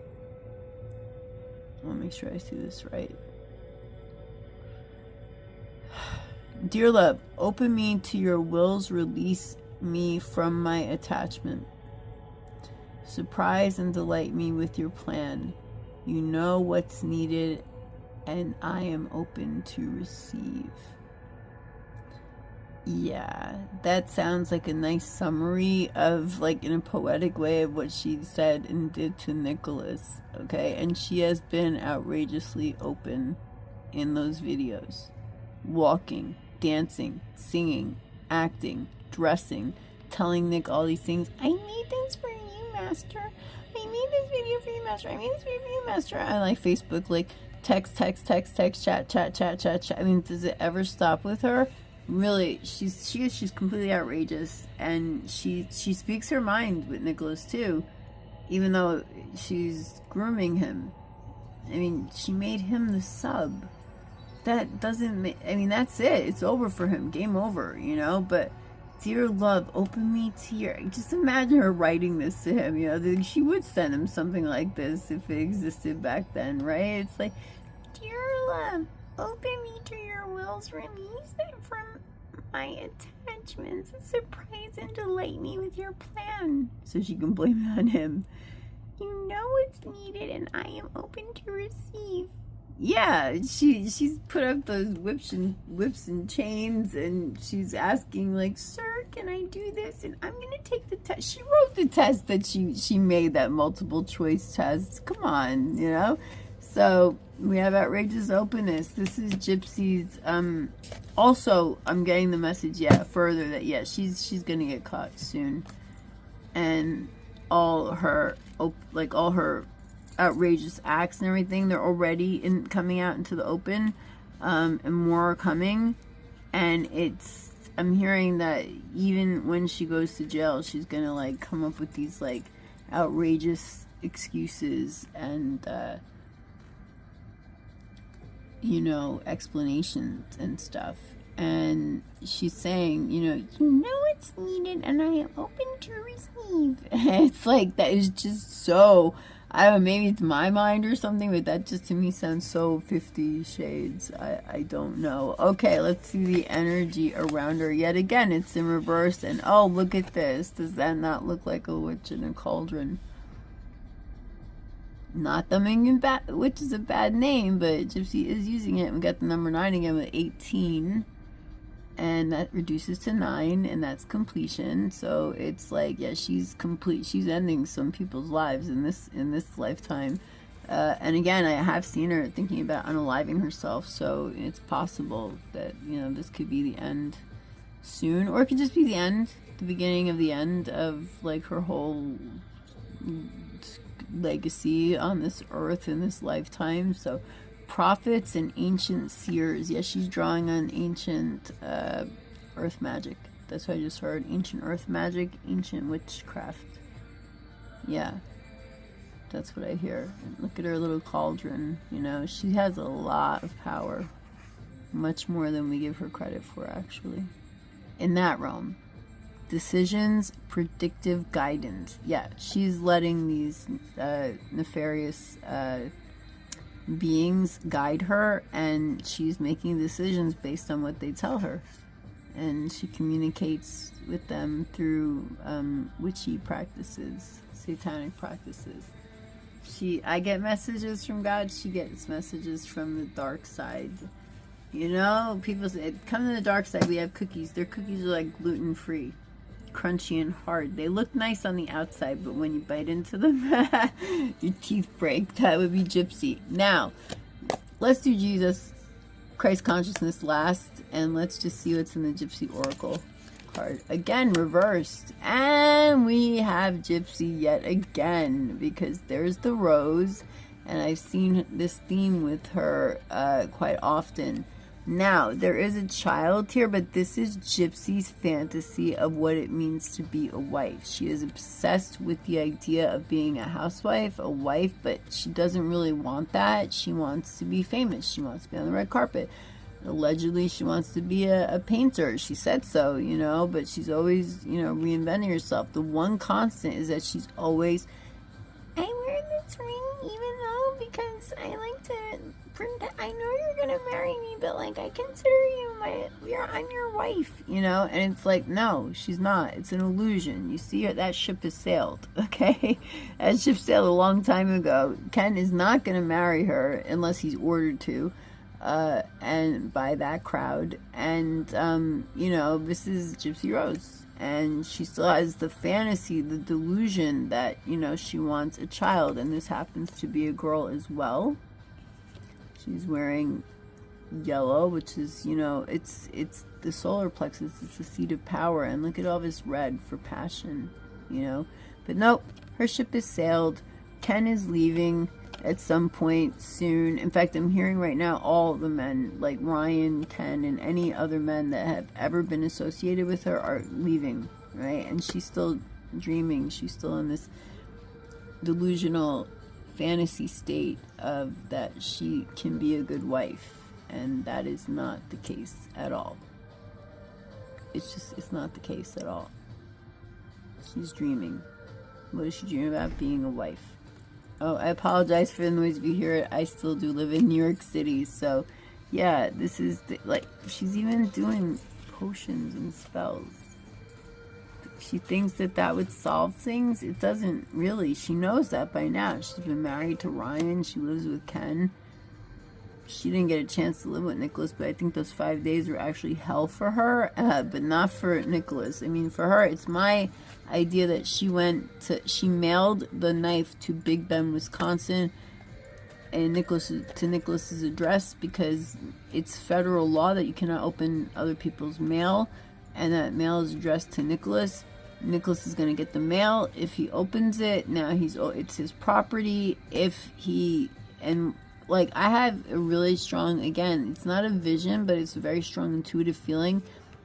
I'll make sure I see this right. Dear love, open me to your wills, release me from my attachment. Surprise and delight me with your plan. You know what's needed, and I am open to receive. Yeah, that sounds like a nice summary of, like, in a poetic way, of what she said and did to Nicholas, okay? And she has been outrageously open in those videos. Walking, dancing, singing, acting, dressing, telling Nick all these things. I made this for you, Master. I made this video for you, Master. I made this video for you, Master. And like Facebook, like text, chat. I mean, does it ever stop with her? Really, she's completely outrageous, and she speaks her mind with Nicholas too, even though she's grooming him. I mean, she made him the sub. That doesn't make, I mean, that's it. It's over for him. Game over, you know? But, dear love, open me to your... Just imagine her writing this to him, you know? She would send him something like this if it existed back then, right? It's like, dear love, open me to your wills, release it from my attachments, surprise and delight me with your plan. So she can blame it on him. You know what's needed, and I am open to receive. Yeah, she's put up those whips and chains, and she's asking, like, sir, can I do this? And I'm gonna take the test. She wrote the test that she made, that multiple choice test. Come on, you know? So we have outrageous openness. This is Gypsy's. Also, I'm getting the message, further that she's gonna get caught soon, and all her outrageous acts and everything, they're already coming out into the open, and more are coming. And I'm hearing that even when she goes to jail, she's gonna like come up with these like outrageous excuses and you know, explanations and stuff. And she's saying, you know it's needed, and I am open to receive. It's like, that is just so, I don't know, maybe it's my mind or something, but that just to me sounds so 50 Shades. I don't know. Okay, let's see the energy around her. Yet again, it's in reverse, and oh, look at this. Does that not look like a witch in a cauldron? Not that which is a bad name, but Gypsy is using it. We got the number 9 again with 18, and that reduces to 9, and that's completion. So it's like, yeah, she's complete. She's ending some people's lives in this lifetime. And again, I have seen her thinking about unaliving herself. So it's possible that, you know, this could be the end soon, or it could just be the beginning of the end of like her whole legacy on this earth in this lifetime. So prophets and ancient seers. Yeah, she's drawing on ancient earth magic. That's what I just heard. Ancient earth magic, ancient witchcraft. Yeah. That's what I hear. And look at her little cauldron. You know, she has a lot of power. Much more than we give her credit for, actually. In that realm. Decisions, predictive guidance. Yeah, she's letting these nefarious beings guide her, and she's making decisions based on what they tell her. And she communicates with them through witchy practices, satanic practices. I get messages from God, she gets messages from the dark side. You know, people say, come to the dark side, we have cookies. Their cookies are like gluten-free, crunchy and hard. They look nice on the outside, but when you bite into them, your teeth break. That would be Gypsy. Now, let's do Jesus, Christ consciousness last, and let's just see what's in the Gypsy Oracle card. Again, reversed. And we have Gypsy yet again, because there's the rose, and I've seen this theme with her quite often. Now, there is a child here, but this is Gypsy's fantasy of what it means to be a wife. She is obsessed with the idea of being a housewife, a wife, but she doesn't really want that. She wants to be famous. She wants to be on the red carpet. Allegedly, she wants to be a painter. She said so, you know, but she's always, you know, reinventing herself. The one constant is that she's always, I wear this ring even though, because I like to I know you're gonna marry me, but like I consider you I'm your wife, you know. And it's like, no, she's not. It's an illusion. You see, that ship has sailed. Okay, that ship sailed a long time ago. Ken is not gonna marry her unless he's ordered to, and by that crowd. And you know, this is Gypsy Rose, and she still has the fantasy, the delusion that, you know, she wants a child, and this happens to be a girl as well. She's wearing yellow, which is, you know, it's the solar plexus. It's the seat of power. And look at all this red for passion, you know. But nope, her ship has sailed. Ken is leaving at some point soon. In fact, I'm hearing right now all the men, like Ryan, Ken, and any other men that have ever been associated with her are leaving, right? And she's still dreaming. She's still in this delusional fantasy state of that she can be a good wife, and that is not the case at all. It's not the case at all. She's dreaming. What is she dreaming about? Being a wife. Oh, I apologize for the noise if you hear it. I still do live in New York City, so yeah, this is like, she's even doing potions and spells. She thinks that would solve things. It doesn't really. She knows that by now. She's been married to Ryan. She lives with Ken. She didn't get a chance to live with Nicholas, but I think those 5 days were actually hell for her, but not for Nicholas. I mean, for her, it's my idea that she mailed the knife to Big Bend, Wisconsin, and Nicholas's address, because it's federal law that you cannot open other people's mail, and that mail is addressed to Nicholas. Nicholas is going to get the mail. If he opens it, now it's his property. Like, I have a really strong, again, it's not a vision, but it's a very strong intuitive feeling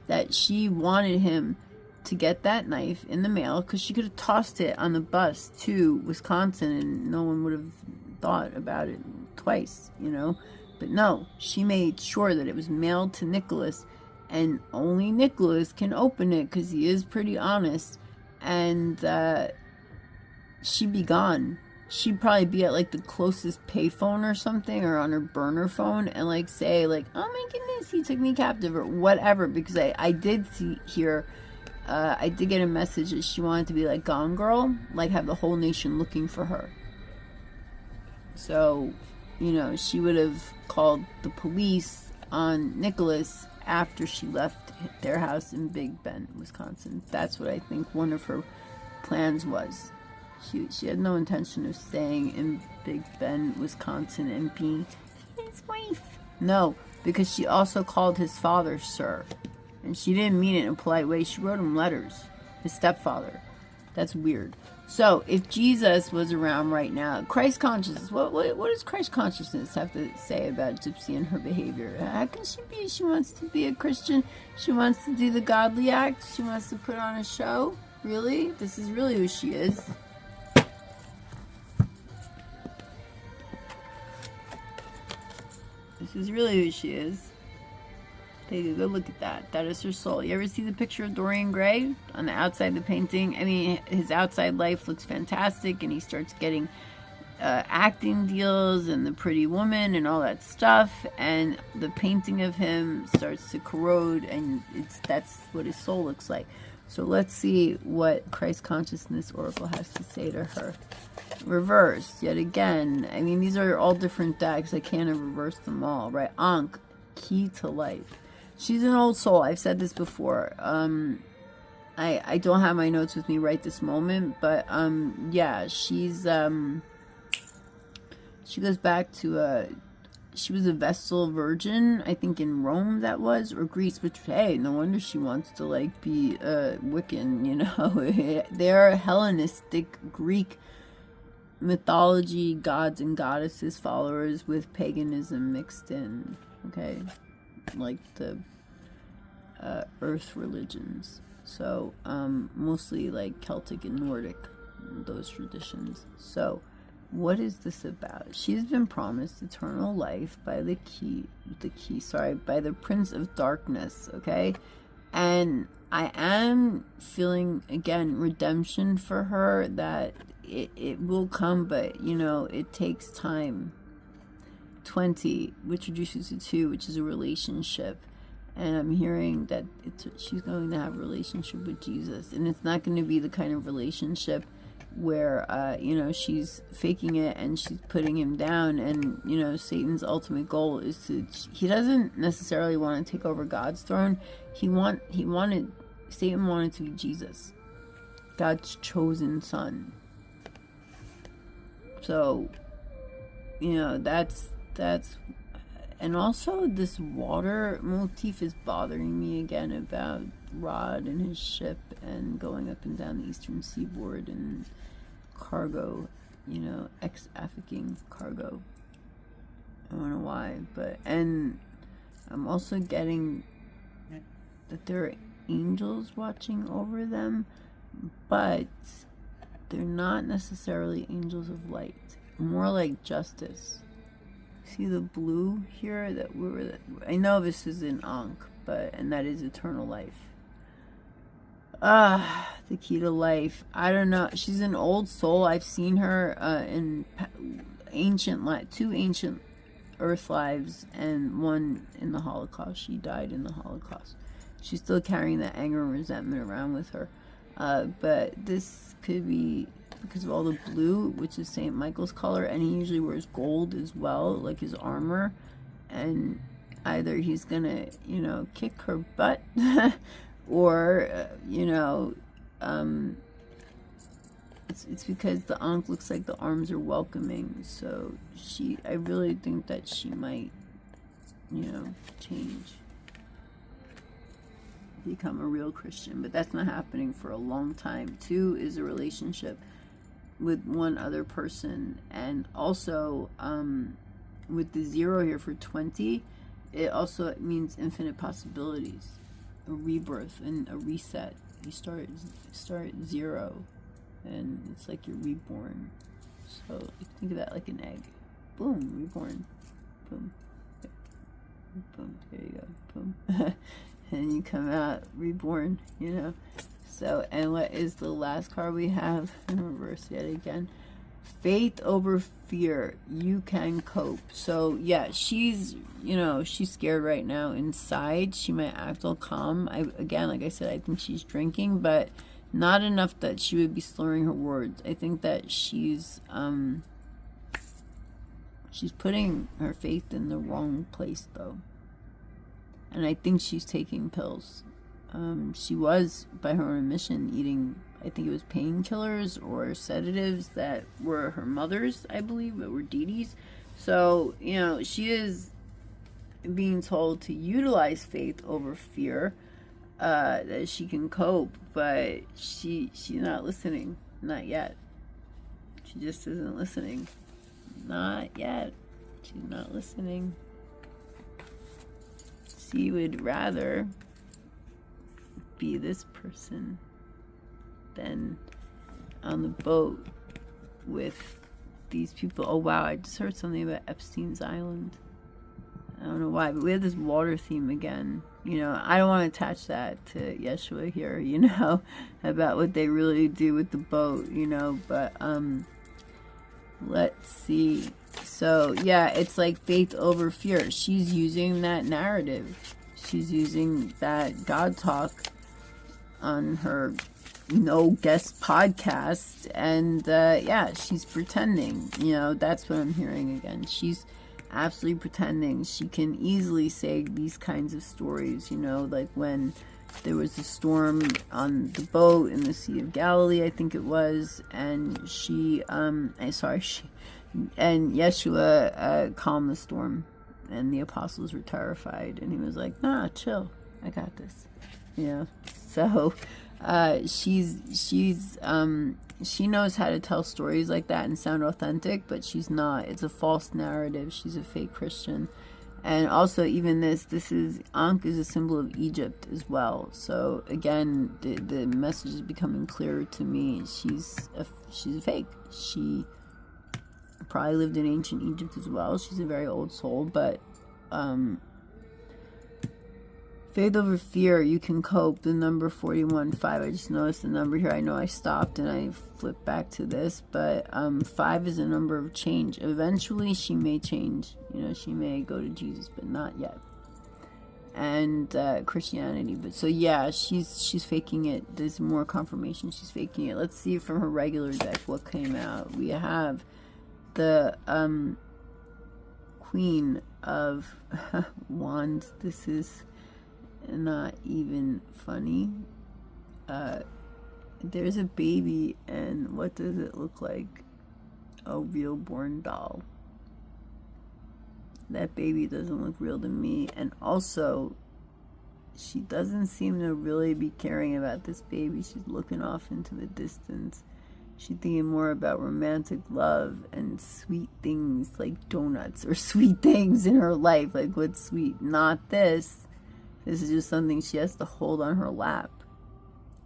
that she wanted him to get that knife in the mail, because she could have tossed it on the bus to Wisconsin and no one would have thought about it twice, you know. But no, she made sure that it was mailed to Nicholas, and only Nicholas can open it because he is pretty honest. And she'd be gone. She'd probably be at like the closest payphone or something, or on her burner phone, and like say like, oh my goodness, he took me captive, or whatever. Because I did I did get a message that she wanted to be like Gone Girl, like have the whole nation looking for her. So, you know, she would have called the police on Nicholas after she left their house in Big Bend, Wisconsin. That's what I think one of her plans was. She had no intention of staying in Big Bend, Wisconsin and being his wife. No, because she also called his father sir. And she didn't mean it in a polite way. She wrote him letters. His stepfather. That's weird. So, if Jesus was around right now, Christ consciousness, what does Christ consciousness have to say about Gypsy and her behavior? How can she be? She wants to be a Christian. She wants to do the godly act. She wants to put on a show. Really? This is really who she is. This is really who she is. Take a good look at that. That is her soul. You ever see the picture of Dorian Gray on the outside of the painting? I mean, his outside life looks fantastic, and he starts getting acting deals and the Pretty Woman and all that stuff, and the painting of him starts to corrode, and that's what his soul looks like. So let's see what Christ Consciousness Oracle has to say to her. Reversed, yet again. I mean, these are all different decks. I can't have reversed them all, right? Ankh, key to life. She's an old soul. I've said this before. I don't have my notes with me right this moment, but yeah, she's she goes back to she was a Vestal Virgin, I think in Rome that was, or Greece, which, hey, no wonder she wants to like be Wiccan, you know. They're Hellenistic Greek mythology, gods and goddesses followers with paganism mixed in, okay, like the earth religions. So mostly like Celtic and Nordic, those traditions. So what is this about? She's been promised eternal life by the Prince of Darkness, okay? And I am feeling, again, redemption for her, that it will come, but, you know, it takes time. 20, which reduces to 2, which is a relationship. And I'm hearing that she's going to have a relationship with Jesus. And it's not going to be the kind of relationship where, you know, she's faking it and she's putting him down. And, you know, Satan's ultimate goal is to... He doesn't necessarily want to take over God's throne. Satan wanted to be Jesus, God's chosen son. So, you know, that's... And also this water motif is bothering me again about Rod and his ship and going up and down the eastern seaboard and cargo, you know, ex-African cargo. I don't know why, but, and I'm also getting that there are angels watching over them, but they're not necessarily angels of light, more like justice. See the blue here? I know this is in Ankh, and that is eternal life. The key to life. I don't know. She's an old soul. I've seen her in two ancient Earth lives, and one in the Holocaust. She died in the Holocaust. She's still carrying that anger and resentment around with her. But this could be because of all the blue, which is St. Michael's color, and he usually wears gold as well, like his armor. And either he's gonna, you know, kick her butt, or, you know, it's because the Ankh looks like the arms are welcoming. So I really think that she might, you know, change, become a real Christian, but that's not happening for a long time. 2 is a relationship with one other person, and also with the 0 here for 20, it also means infinite possibilities, a rebirth and a reset. You start 0, and it's like you're reborn. So think of that like an egg. Boom, reborn. Boom, boom. There you go. Boom. And you come out reborn, you know. So, and what is the last card we have in reverse yet again? Faith over fear. You can cope. So yeah, she's, you know, she's scared right now inside. She might act all calm. Again, like I said, I think she's drinking, but not enough that she would be slurring her words. I think that she's putting her faith in the wrong place, though. And I think she's taking pills. She was, by her own admission, eating, I think it was painkillers or sedatives that were her mother's, I believe, that were DeeDee's. So, you know, she is being told to utilize faith over fear, that she can cope, but she's not listening. Not yet. She just isn't listening. Not yet. She's not listening. She would rather be this person than on the boat with these people. Oh wow, I just heard something about Epstein's Island. I don't know why, but we have this water theme again. You know, I don't want to attach that to Yeshua here, you know, about what they really do with the boat, you know, but let's see. So yeah, it's like faith over fear. She's using that narrative. She's using that God talk on her no guest podcast, and yeah, she's pretending, you know. That's what I'm hearing again. She's absolutely pretending. She can easily say these kinds of stories, you know, like when there was a storm on the boat in the Sea of Galilee, I think it was, and and Yeshua calmed the storm, and the apostles were terrified, and he was like, nah, chill, I got this, you know. So she knows how to tell stories like that and sound authentic, but she's not. It's a false narrative. She's a fake Christian. And also, even this is, Ankh is a symbol of Egypt as well. So again, the message is becoming clearer to me. She's a fake. She probably lived in ancient Egypt as well. She's a very old soul, but faith over fear, you can cope. The number 41-5. I just noticed the number here. I know I stopped and I flipped back to this, but 5 is a number of change. Eventually, she may change. You know, she may go to Jesus, but not yet. And Christianity. But so yeah, she's faking it. There's more confirmation. She's faking it. Let's see from her regular deck what came out. We have the Queen of Wands. This is not even funny. There's a baby, and what does it look like? A real born doll. That baby doesn't look real to me, and also she doesn't seem to really be caring about this baby. She's looking off into the distance. She's thinking more about romantic love and sweet things like donuts or sweet things in her life. Like, what's sweet? Not this. This is just something she has to hold on her lap.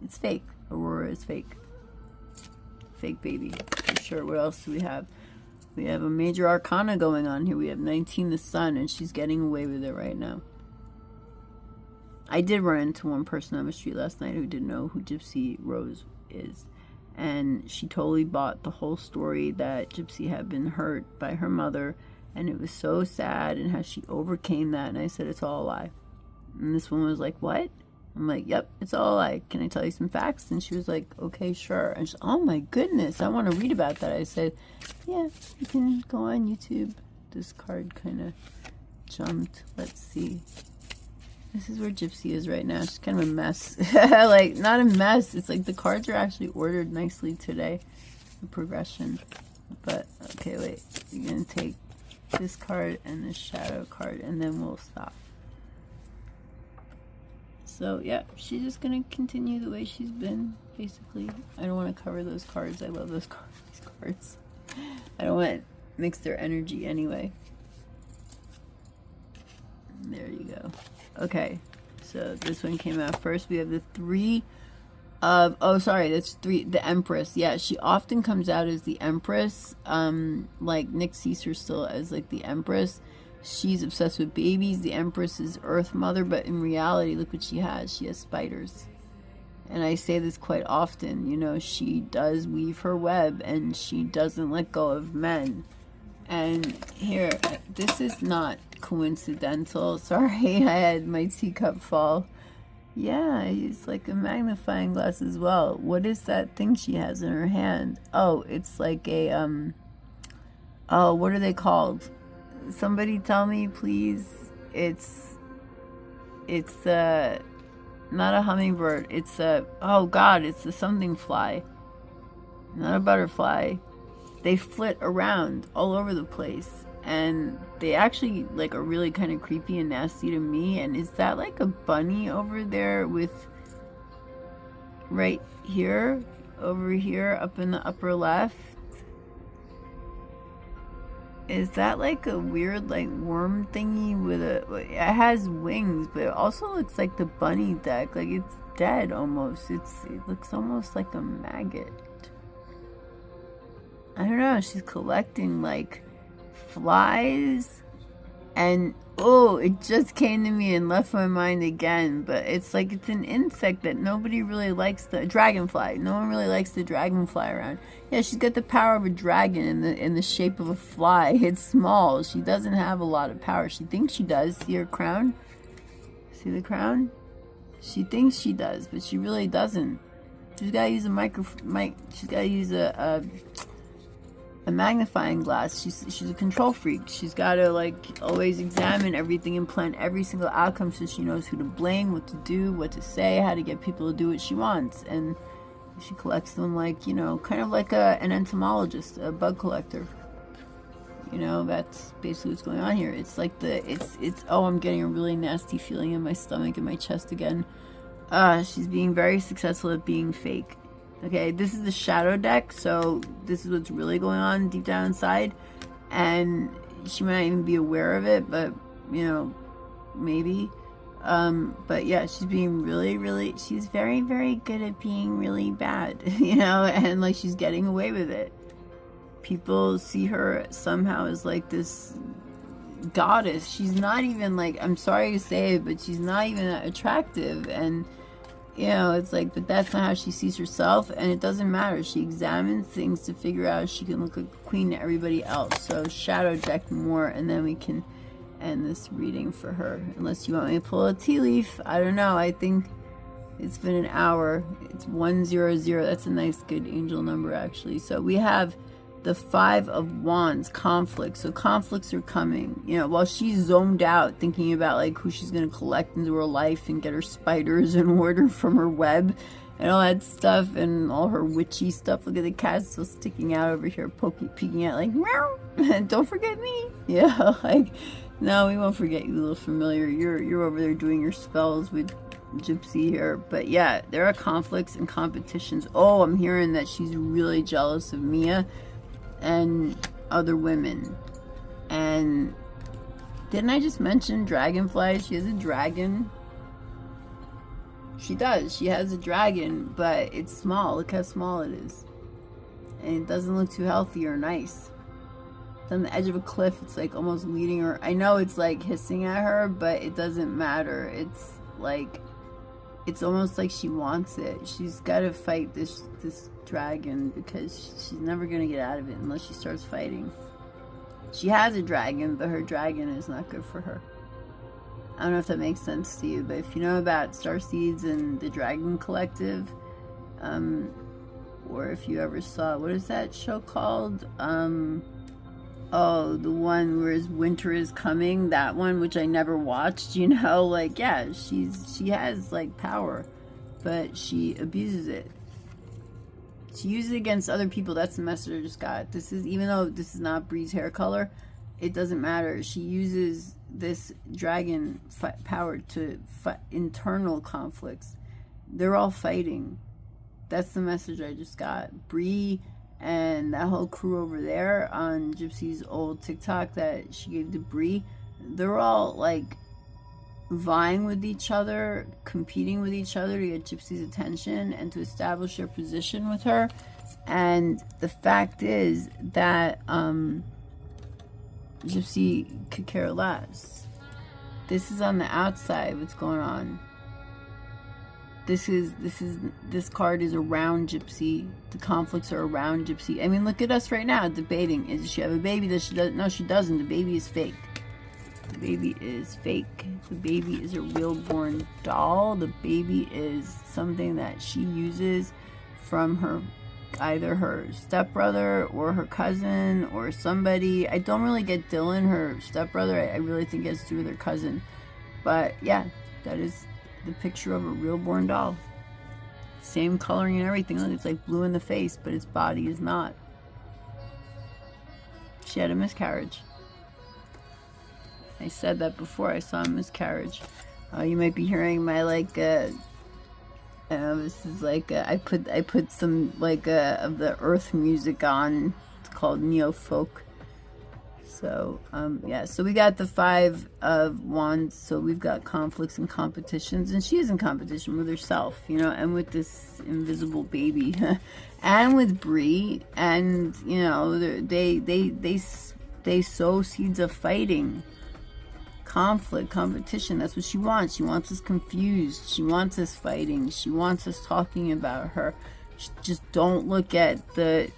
It's fake. Aurora is fake. Fake baby, for sure. What else do we have? We have a major arcana going on here. We have 19, the sun, and she's getting away with it right now. I did run into one person on the street last night who didn't know who Gypsy Rose is. And she totally bought the whole story that Gypsy had been hurt by her mother. And it was so sad, and how she overcame that. And I said, it's all a lie. And this one was like, what? I'm like, yep, it's all a lie. Can I tell you some facts? And she was like, okay, sure. And she's, oh my goodness, I want to read about that. I said, yeah, you can go on YouTube. This card kind of jumped. Let's see. This is where Gypsy is right now. She's kind of a mess. Like, not a mess. It's like the cards are actually ordered nicely today. The progression. But, okay, wait. You're going to take this card and this shadow card, and then we'll stop. So, yeah, she's just going to continue the way she's been, basically. I don't want to cover those cards. I love those cards. I don't want to mix their energy anyway. There you go. Okay, so this one came out first. We have the 3 of, oh, sorry, that's 3, the Empress. Yeah, she often comes out as the Empress. Like, Nick sees her still as, like, the Empress. She's obsessed with babies. The Empress is Earth Mother, but in reality, look what she has. She has spiders. And I say this quite often, you know, she does weave her web, and she doesn't let go of men. And here, this is not coincidental. Sorry, I had my teacup fall. Yeah, it's like a magnifying glass as well. What is that thing she has in her hand? Oh, it's like a, oh, what are they called? Somebody tell me, please. It's not a hummingbird. It's a, oh God, it's a something fly. Not a butterfly. They flit around all over the place, and they actually like are really kind of creepy and nasty to me. And is that like a bunny over there with right here, over here, up in the upper left? Is that like a weird like worm thingy with a, it has wings, but it also looks like the bunny deck, like it's dead almost. It looks almost like a maggot. I don't know, she's collecting like flies, and Oh, it just came to me and left my mind again, but it's like it's an insect that nobody really likes. The dragonfly. No one really likes the dragonfly around. Yeah, she's got the power of a dragon in the shape of a fly. It's small. She doesn't have a lot of power. She thinks she does. See her crown? See the crown? She thinks she does, but she really doesn't. She's got to use she's got to use a magnifying glass. She's a control freak. She's got to like always examine everything and plan every single outcome so she knows who to blame, what to do, what to say, how to get people to do what she wants. And she collects them like, you know, kind of like an entomologist, a bug collector. You know, that's basically what's going on here. It's like oh, I'm getting a really nasty feeling in my stomach and my chest again. She's being very successful at being fake. Okay, this is the shadow deck, so this is what's really going on deep down inside. And she might not even be aware of it, but, you know, maybe. But yeah, she's being really, she's very, very good at being really bad, you know, and like she's getting away with it. People see her somehow as like this goddess. She's not even like, I'm sorry to say it, but she's not even that attractive. And you know, it's like, but that's not how she sees herself, and it doesn't matter. She examines things to figure out if she can look like a queen to everybody else. So shadow deck more, and then we can end this reading for her. Unless you want me to pull a tea leaf. I don't know. I think it's been an hour. It's 100. That's a nice, good angel number, actually. So we have the 5 of Wands, conflict. So conflicts are coming. You know, while she's zoned out thinking about like who she's going to collect into her life and get her spiders and order from her web and all that stuff and all her witchy stuff. Look at the cat still sticking out over here, peeking out like, meow. Don't forget me. Yeah, like, no, we won't forget you, little familiar. You're over there doing your spells with Gypsy here. But yeah, there are conflicts and competitions. Oh, I'm hearing that she's really jealous of Mia and other women. And didn't I just mention dragonfly? She has a dragon. She does. She has a dragon, but it's small. Look how small it is. And it doesn't look too healthy or nice. It's on the edge of a cliff. It's like almost leading her. I know it's like hissing at her, but it doesn't matter. It's like, it's almost like she wants it. She's got to fight this dragon because she's never going to get out of it unless she starts fighting. She has a dragon, but her dragon is not good for her. I don't know if that makes sense to you, but if you know about Starseeds and the Dragon Collective, or if you ever saw, what is that show called? Oh, the one where winter is coming, that one, which I never watched, you know, like, yeah, she has like power, but she abuses it. She uses it against other people. That's the message I just got. This is, even though this is not Bree's hair color, it doesn't matter. She uses this dragon power to fight internal conflicts. They're all fighting. That's the message I just got. Bree and that whole crew over there on Gypsy's old TikTok that she gave to Bree, they're all like vying with each other, competing with each other to get Gypsy's attention and to establish their position with her. And the fact is that Gypsy could care less. This is on the outside, what's going on. This card is around Gypsy. The conflicts are around Gypsy. I mean, look at us right now debating. Does she have a baby? Does she? No, she doesn't. The baby is fake. The baby is fake. The baby is a real-born doll. The baby is something that she uses from her, either her stepbrother or her cousin or somebody. I don't really get Dylan, her stepbrother. I really think it has to do with her cousin. But yeah, that is the picture of a real-born doll. Same coloring and everything. Look, it's like blue in the face, but its body is not. She had a miscarriage. I said that before. I saw a miscarriage. You might be hearing my like. This is like I put some like of the earth music on. It's called neo folk. So yeah. So we got the 5 of Wands. So we've got conflicts and competitions, and she is in competition with herself, you know, and with this invisible baby, and with Bree, and you know they sow seeds of fighting. conflict, competition. That's what she wants. She wants us confused. She wants us fighting. She wants us talking about her. Just don't look at the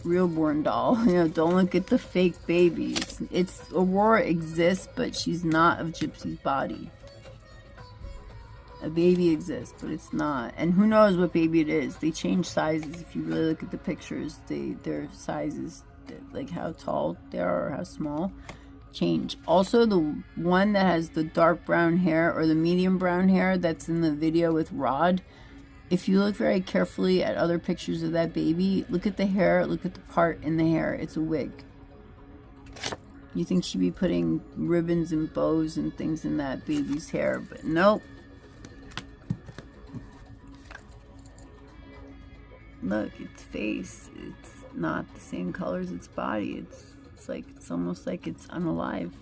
real-born doll. You know, don't look at the fake babies. It's Aurora exists, but she's not of Gypsy's body. A baby exists, but it's not. And who knows what baby it is. They change sizes. If you really look at the pictures, their sizes, like how tall they are or how small, change. Also, the one that has the dark brown hair or the medium brown hair that's in the video with Rod, if you look very carefully at other pictures of that baby, look at the hair, look at the part in the hair. It's a wig. You think she'd be putting ribbons and bows and things in that baby's hair, but nope. Look, its face, it's not the same color as its body. It's like, it's almost like it's unalive.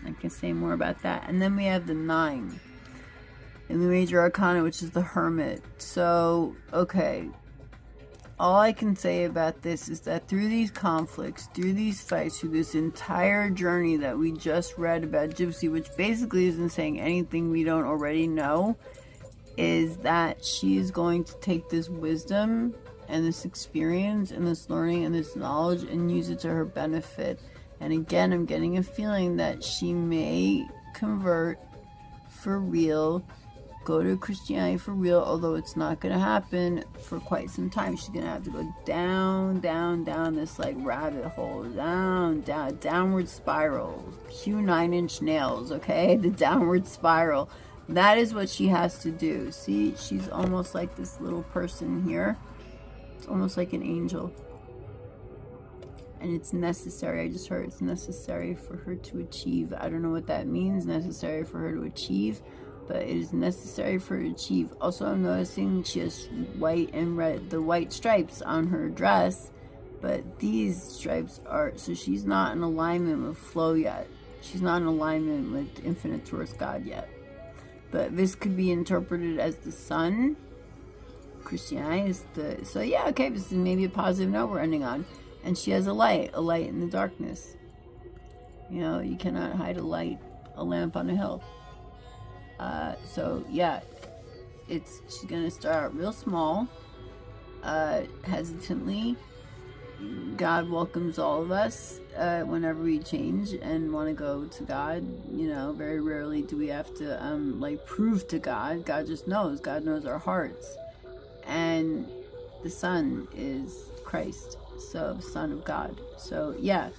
I can say more about that. And then we have the 9 in the Major Arcana, which is the Hermit. So, okay. All I can say about this is that through these conflicts, through these fights, through this entire journey that we just read about Gypsy, which basically isn't saying anything we don't already know, is that she is going to take this wisdom and this experience and this learning and this knowledge and use it to her benefit. And again, I'm getting a feeling that she may convert for real, go to Christianity for real, although it's not going to happen for quite some time. She's going to have to go down, down, down this like rabbit hole, down, down, downward spiral. Cue 9-inch nails, okay? The downward spiral. That is what she has to do. See, she's almost like this little person here. It's almost like an angel. And it's necessary. I just heard it's necessary for her to achieve. I don't know what that means, necessary for her to achieve, but it is necessary for her to achieve. Also, I'm noticing she has white and red, the white stripes on her dress, but these stripes are, so she's not in alignment with flow yet. She's not in alignment with Infinite Source God yet. But this could be interpreted as the sun. Christianity is the... So yeah, okay, this is maybe a positive note we're ending on. And she has a light in the darkness. You know, you cannot hide a lamp on a hill. So yeah, she's going to start out real small, hesitantly. God welcomes all of us whenever we change and want to go to God. You know, very rarely do we have to like prove to God. God just knows. God knows our hearts. And the Son is Christ, so Son of God. So yeah,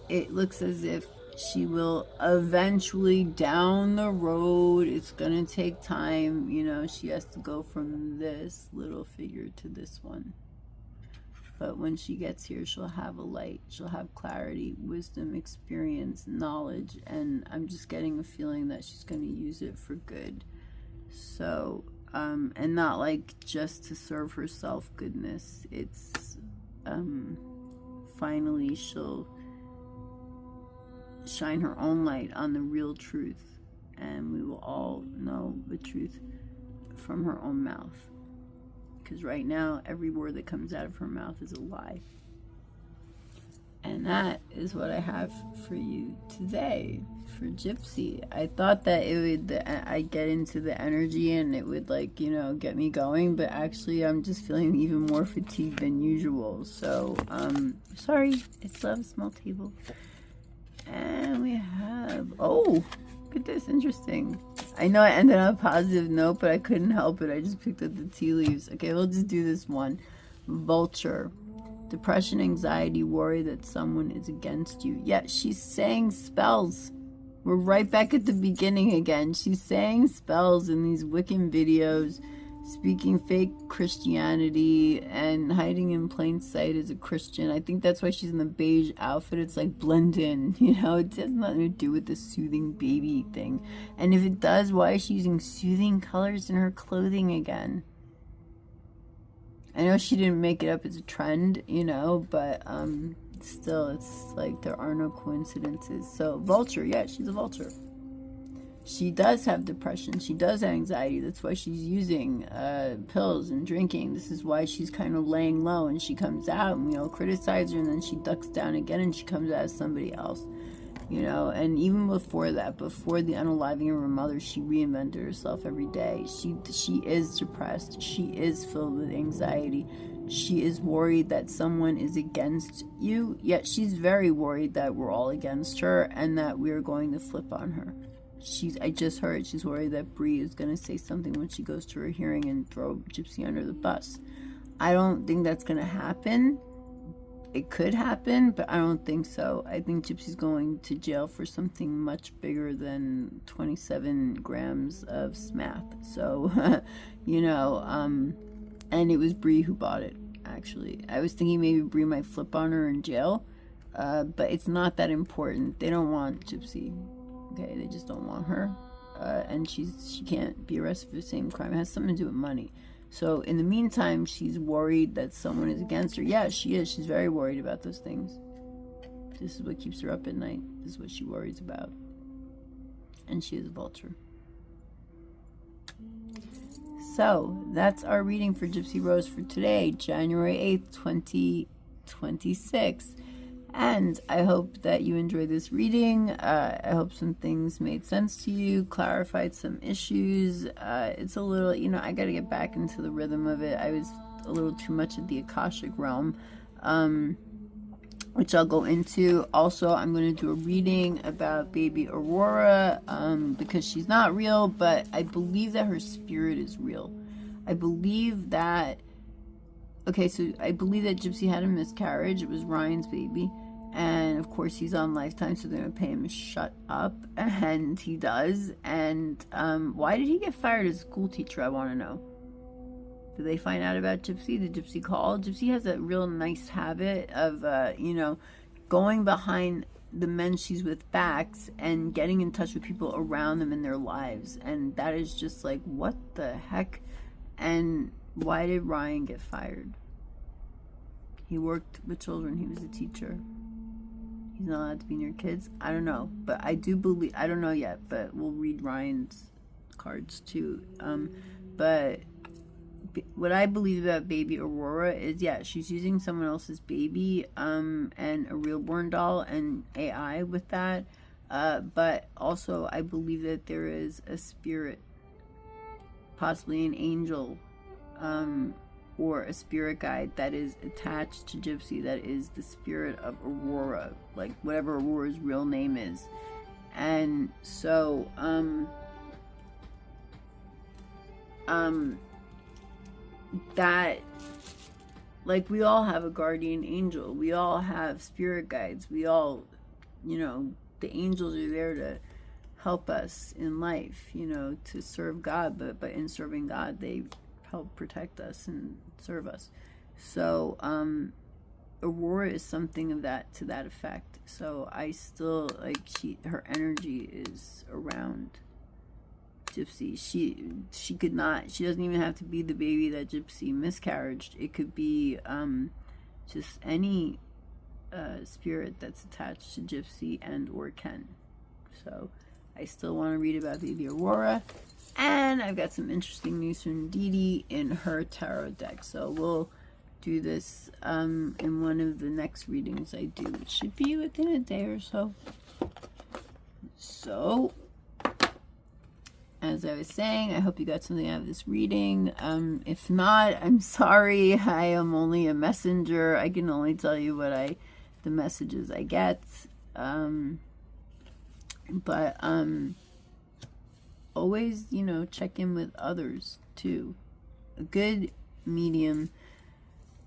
it looks as if she will eventually down the road. It's gonna take time. You know, she has to go from this little figure to this one. But when she gets here, she'll have a light. She'll have clarity, wisdom, experience, knowledge. And I'm just getting a feeling that she's going to use it for good. So, and not like just to serve herself goodness. It's, finally she'll shine her own light on the real truth. And we will all know the truth from her own mouth. Because right now, every word that comes out of her mouth is a lie. And that is what I have for you today for Gypsy. I thought that it would, I'd get into the energy and it would, like, you know, get me going. But actually, I'm just feeling even more fatigued than usual. So, sorry. It's Love, Small Table. And we have, oh, look at this, interesting. I know I ended on a positive note, but I couldn't help it. I just picked up the tea leaves. Okay, we'll just do this one. Vulture. Depression, anxiety, worry that someone is against you. Yeah, she's saying spells. We're right back at the beginning again. She's saying spells in these Wiccan videos, speaking fake Christianity and hiding in plain sight as a Christian. I think that's why she's in the beige outfit. It's like blend in, you know, it has nothing to do with the soothing baby thing. And if it does, why is she using soothing colors in her clothing again? I know she didn't make it up as a trend, you know, but still, it's like there are no coincidences. So vulture, yeah, she's a vulture. She does have depression. She does have anxiety. That's why she's using pills and drinking. This is why she's kind of laying low and she comes out and we all criticize her and then she ducks down again and she comes out as somebody else. you know. And even before that, before the unaliving of her mother, she reinvented herself every day. She is depressed. She is filled with anxiety. She is worried that someone is against you, yet she's very worried that we're all against her and that we're going to flip on her. I just heard she's worried that Bree is going to say something when she goes to her hearing and throw Gypsy under the bus. I don't think that's going to happen. It could happen, but I don't think so. I think Gypsy's going to jail for something much bigger than 27 grams of smath. So, you know, and it was Bree who bought it, actually. I was thinking maybe Bree might flip on her in jail, but it's not that important. They don't want Gypsy. Okay, they just don't want her, and she can't be arrested for the same crime. It has something to do with money. So in the meantime, she's worried that someone is against her. Yeah, she is. She's very worried about those things. This is what keeps her up at night. This is what she worries about. And she is a vulture. So that's our reading for Gypsy Rose for today, January 8th, 2026. And I hope that you enjoyed this reading. I hope some things made sense to you, clarified some issues. It's a little, you know, I got to get back into the rhythm of it. I was a little too much in the Akashic realm, which I'll go into. Also, I'm going to do a reading about baby Aurora, because she's not real, but I believe that her spirit is real. I believe that... Okay, so I believe that Gypsy had a miscarriage. It was Ryan's baby. And, of course, he's on Lifetime, so they're going to pay him to shut up. And he does. And why did he get fired as a school teacher, I want to know. Did they find out about Gypsy? Did Gypsy call? Gypsy has a real nice habit of, you know, going behind the men she's with backs and getting in touch with people around them in their lives. And that is just like, what the heck? And... why did Ryan get fired? He worked with children. He was a teacher. He's not allowed to be near kids. I don't know. But I do believe... I don't know yet, but we'll read Ryan's cards too. But what I believe about baby Aurora is, yeah, she's using someone else's baby and a real-born doll and AI with that. But also I believe that there is a spirit, possibly an angel, or a spirit guide that is attached to Gypsy, that is the spirit of Aurora, like whatever Aurora's real name is. And so that, like, we all have a guardian angel, we all have spirit guides, we all, you know, the angels are there to help us in life, you know, to serve God, but in serving God they help protect us and serve us. So Aurora is something of that, to that effect. So I still, like, her energy is around Gypsy. She could not, she doesn't even have to be the baby that Gypsy miscarried. It could be just any spirit that's attached to Gypsy and or Ken. So I still want to read about baby Aurora. And I've got some interesting news from DeeDee in her tarot deck. So we'll do this in one of the next readings I do, which should be within a day or so. So, as I was saying, I hope you got something out of this reading. If not, I'm sorry. I am only a messenger. I can only tell you what the messages I get. But always, you know, check in with others too. A good medium,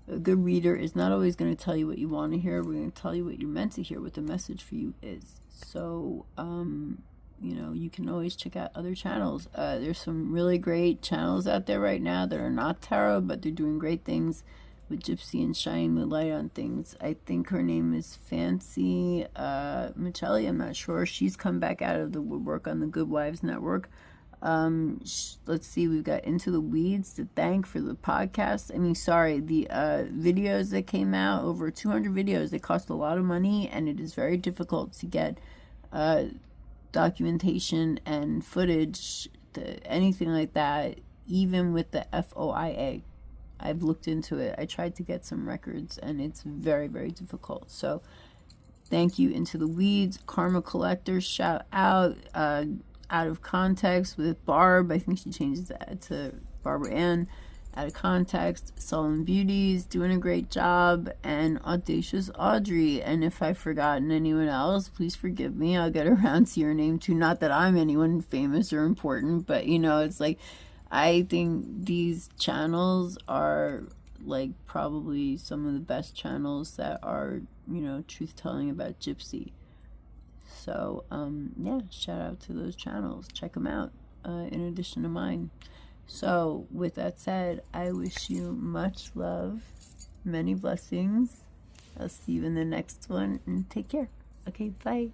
a good reader is not always going to tell you what you want to hear. We're going to tell you what you're meant to hear, what the message for you is. So, you know, you can always check out other channels. There's some really great channels out there right now that are not tarot, but they're doing great things with Gypsy and shining the light on things. I think her name is Fancy Michelli. I'm not sure. She's come back out of the woodwork on the Good Wives Network. Let's see, we've got Into the Weeds to thank for the podcast. I mean, sorry, the videos that came out, over 200 videos. They cost a lot of money, and it is very difficult to get documentation and footage, anything like that, even with the FOIA. I've looked into it. I tried to get some records, and it's very, very difficult. So Thank you, Into the Weeds, Karma Collector, shout out, Out of Context with Barb. I think she changes that to Barbara Ann. Out of Context, Solemn Beauties, doing a great job, and Audacious Audrey. And if I've forgotten anyone else, please forgive me. I'll get around to your name too. Not that I'm anyone famous or important, but you know, it's like, I think these channels are like probably some of the best channels that are, you know, truth telling about Gypsy. So yeah, shout out to those channels. Check them out in addition to mine. So with that said, I wish you much love, many blessings. I'll see you in the next one, and take care. Okay, bye.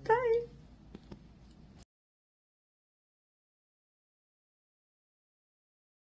Bye.